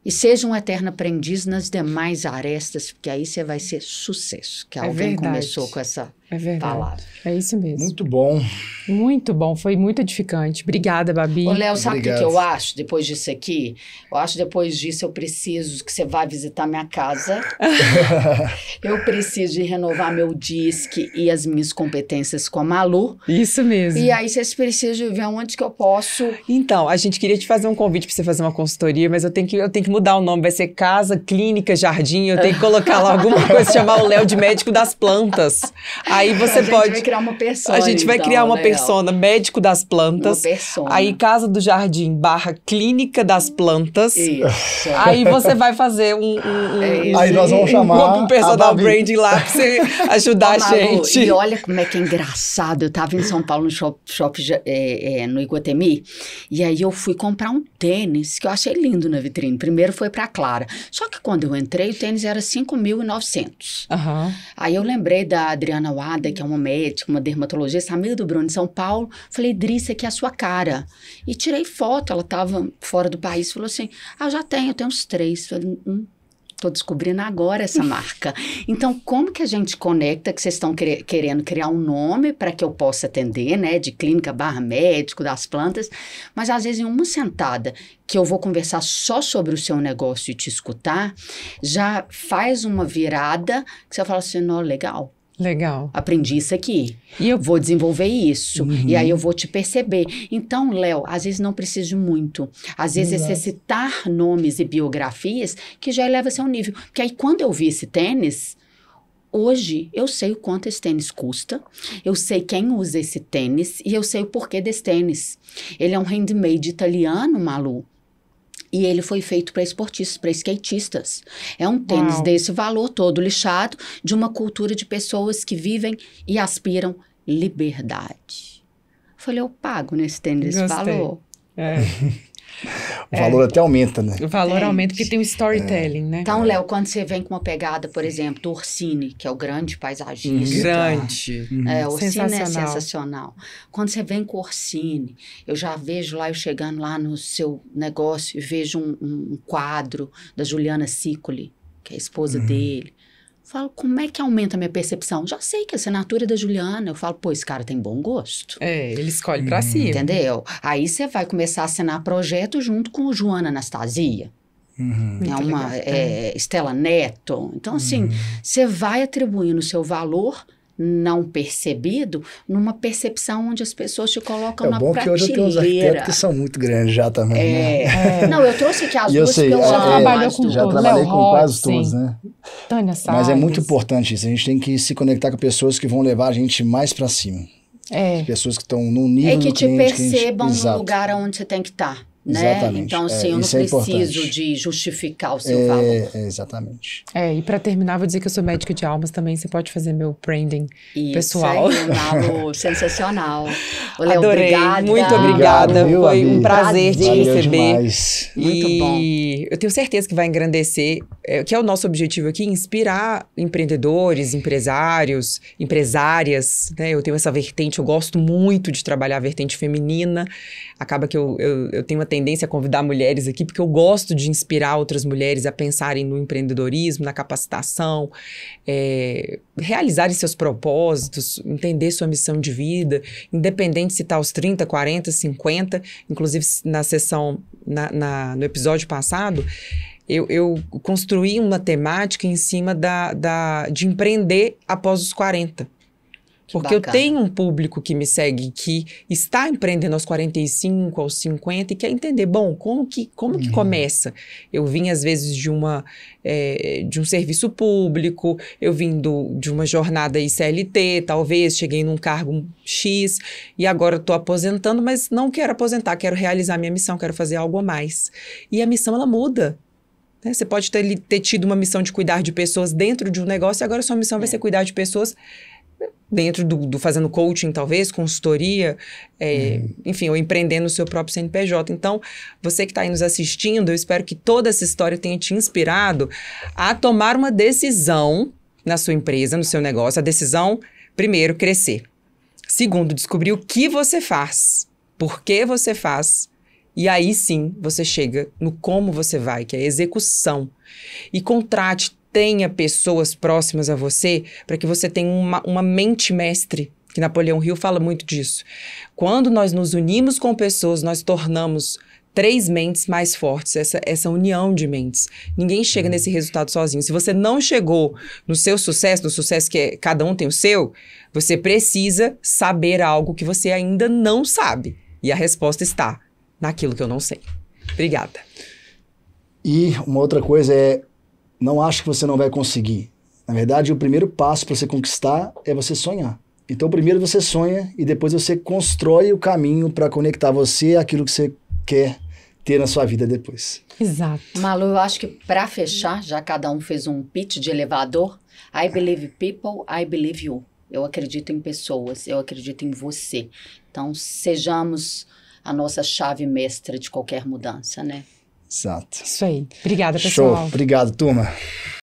E seja um eterno aprendiz nas demais arestas, porque aí você vai ser sucesso. Que alguém começou com essa palavra. É isso mesmo. Muito bom. Muito bom, foi muito edificante. Obrigada, Babi. Ô, Léo, sabe o que eu acho depois disso aqui? Eu acho que depois disso eu preciso que você vá visitar minha casa. Eu preciso de renovar meu DISC e as minhas competências com a Malu. Isso mesmo. E aí vocês precisam de ver onde que eu posso... Então, a gente queria te fazer um convite para você fazer uma consultoria, mas eu tenho que mudar o nome. Vai ser Casa, Clínica, Jardim. Eu tenho que colocar lá alguma coisa, chamar o Léo de médico das plantas. Aí você pode... A gente vai criar uma persona. A gente vai criar uma persona, médico das plantas. Uma persona. Aí Casa do Jardim / Clínica das Plantas. Isso. Aí você vai fazer aí nós vamos chamar um personal branding lá pra você ajudar a gente. E olha como é que é engraçado. Eu tava em São Paulo no shopping no Iguatemi. E aí eu fui comprar um tênis que eu achei lindo na vitrine. Primeiro foi pra Clara. Só que quando eu entrei, o tênis era 5.900. Aí eu lembrei da Adriana Wada, que é uma médica, uma dermatologista, amiga do Bruno de São Paulo. Falei, Dri, isso aqui é a sua cara. E tirei foto, ela estava fora do país. Falou assim, eu tenho uns 3. Falei, tô descobrindo agora essa marca. Então, como que a gente conecta que vocês estão querendo criar um nome para que eu possa atender, né? De clínica / médico, das plantas. Mas, às vezes, em uma sentada que eu vou conversar só sobre o seu negócio e te escutar, já faz uma virada que você fala assim, não, legal. Legal. Aprendi isso aqui. E eu vou desenvolver isso. E aí eu vou te perceber. Então, Léo, às vezes não precisa de muito. Às vezes é você citar nomes e biografias que já eleva seu nível. Porque aí quando eu vi esse tênis, hoje eu sei o quanto esse tênis custa. Eu sei quem usa esse tênis e eu sei o porquê desse tênis. Ele é um handmade italiano, Malu. E ele foi feito para esportistas, para skatistas. É um tênis desse valor todo lixado, de uma cultura de pessoas que vivem e aspiram liberdade. Falei, eu pago nesse tênis esse valor. O valor até aumenta, né? O valor aumenta porque tem o storytelling, né? Então, Léo, quando você vem com uma pegada, por exemplo, do Orsini, que é o grande paisagista. Grande. O Orsini é sensacional. Quando você vem com o Orsini, eu já vejo lá, eu chegando lá no seu negócio, e vejo um quadro da Juliana Sicoli, que é a esposa dele. Falo, como é que aumenta a minha percepção? Já sei que a assinatura é da Juliana. Eu falo, pô, esse cara tem bom gosto. Ele escolhe pra cima. Entendeu? Aí você vai começar a assinar projeto junto com o Joana Anastasia. Estela Neto. Então, assim, você vai atribuindo o seu valor não percebido numa percepção onde as pessoas te colocam na prateleira. É bom que hoje eu tenho uns arquitetos que são muito grandes já também, né? Não, eu trouxe aqui as duas porque eu já trabalhou com já todos. trabalhei Léo com quase todos, né? Tânia Salles. Mas é muito importante isso. A gente tem que se conectar com pessoas que vão levar a gente mais pra cima. Pessoas que estão no nível do cliente. Que te percebam no lugar onde você tem que estar. Né? Exatamente. Então, assim, eu não preciso de justificar o seu valor. Exatamente. E para terminar, vou dizer que eu sou médica de almas também. Você pode fazer meu branding pessoal. Isso aí, Malu, sensacional. Léo, adorei, obrigada. Muito obrigada. Viu, foi Abi? um prazer te receber. Demais. Muito bom. Eu tenho certeza que vai engrandecer, que é o nosso objetivo aqui, inspirar empreendedores, empresários, empresárias, né? Eu tenho essa vertente, eu gosto muito de trabalhar a vertente feminina. Acaba que eu tenho uma tendência a convidar mulheres aqui, porque eu gosto de inspirar outras mulheres a pensarem no empreendedorismo, na capacitação, realizarem seus propósitos, entender sua missão de vida, independente se está aos 30, 40, 50. Inclusive, na sessão, no episódio passado, eu construí uma temática em cima de empreender após os 40. Porque eu tenho um público que me segue, que está empreendendo aos 45, aos 50 e quer entender, bom, como que começa? Eu vim, às vezes, de um serviço público, eu vim de uma jornada CLT, talvez, cheguei num cargo X e agora estou aposentando, mas não quero aposentar, quero realizar minha missão, quero fazer algo a mais. E a missão, ela muda. Né? Você pode ter tido uma missão de cuidar de pessoas dentro de um negócio e agora sua missão vai ser cuidar de pessoas dentro do fazendo coaching, talvez, consultoria, enfim, ou empreendendo o seu próprio CNPJ. Então, você que está aí nos assistindo, eu espero que toda essa história tenha te inspirado a tomar uma decisão na sua empresa, no seu negócio. A decisão, primeiro, crescer. Segundo, descobrir o que você faz, por que você faz, e aí sim você chega no como você vai, que é a execução. E tenha pessoas próximas a você para que você tenha uma mente mestre, que Napoleão Hill fala muito disso. Quando nós nos unimos com pessoas, nós tornamos 3 mentes mais fortes, essa união de mentes. Ninguém chega nesse resultado sozinho. Se você não chegou no seu sucesso, no sucesso que cada um tem o seu, você precisa saber algo que você ainda não sabe. E a resposta está naquilo que eu não sei. Obrigada. E uma outra coisa não acho que você não vai conseguir. Na verdade, o primeiro passo para você conquistar é você sonhar. Então, primeiro você sonha e depois você constrói o caminho para conectar você àquilo que você quer ter na sua vida depois. Exato. Malu, eu acho que para fechar, já cada um fez um pitch de elevador, I believe people, I believe you. Eu acredito em pessoas, eu acredito em você. Então, sejamos a nossa chave mestra de qualquer mudança, né? Exato. Isso aí. Obrigada, pessoal. Show. Obrigado, turma.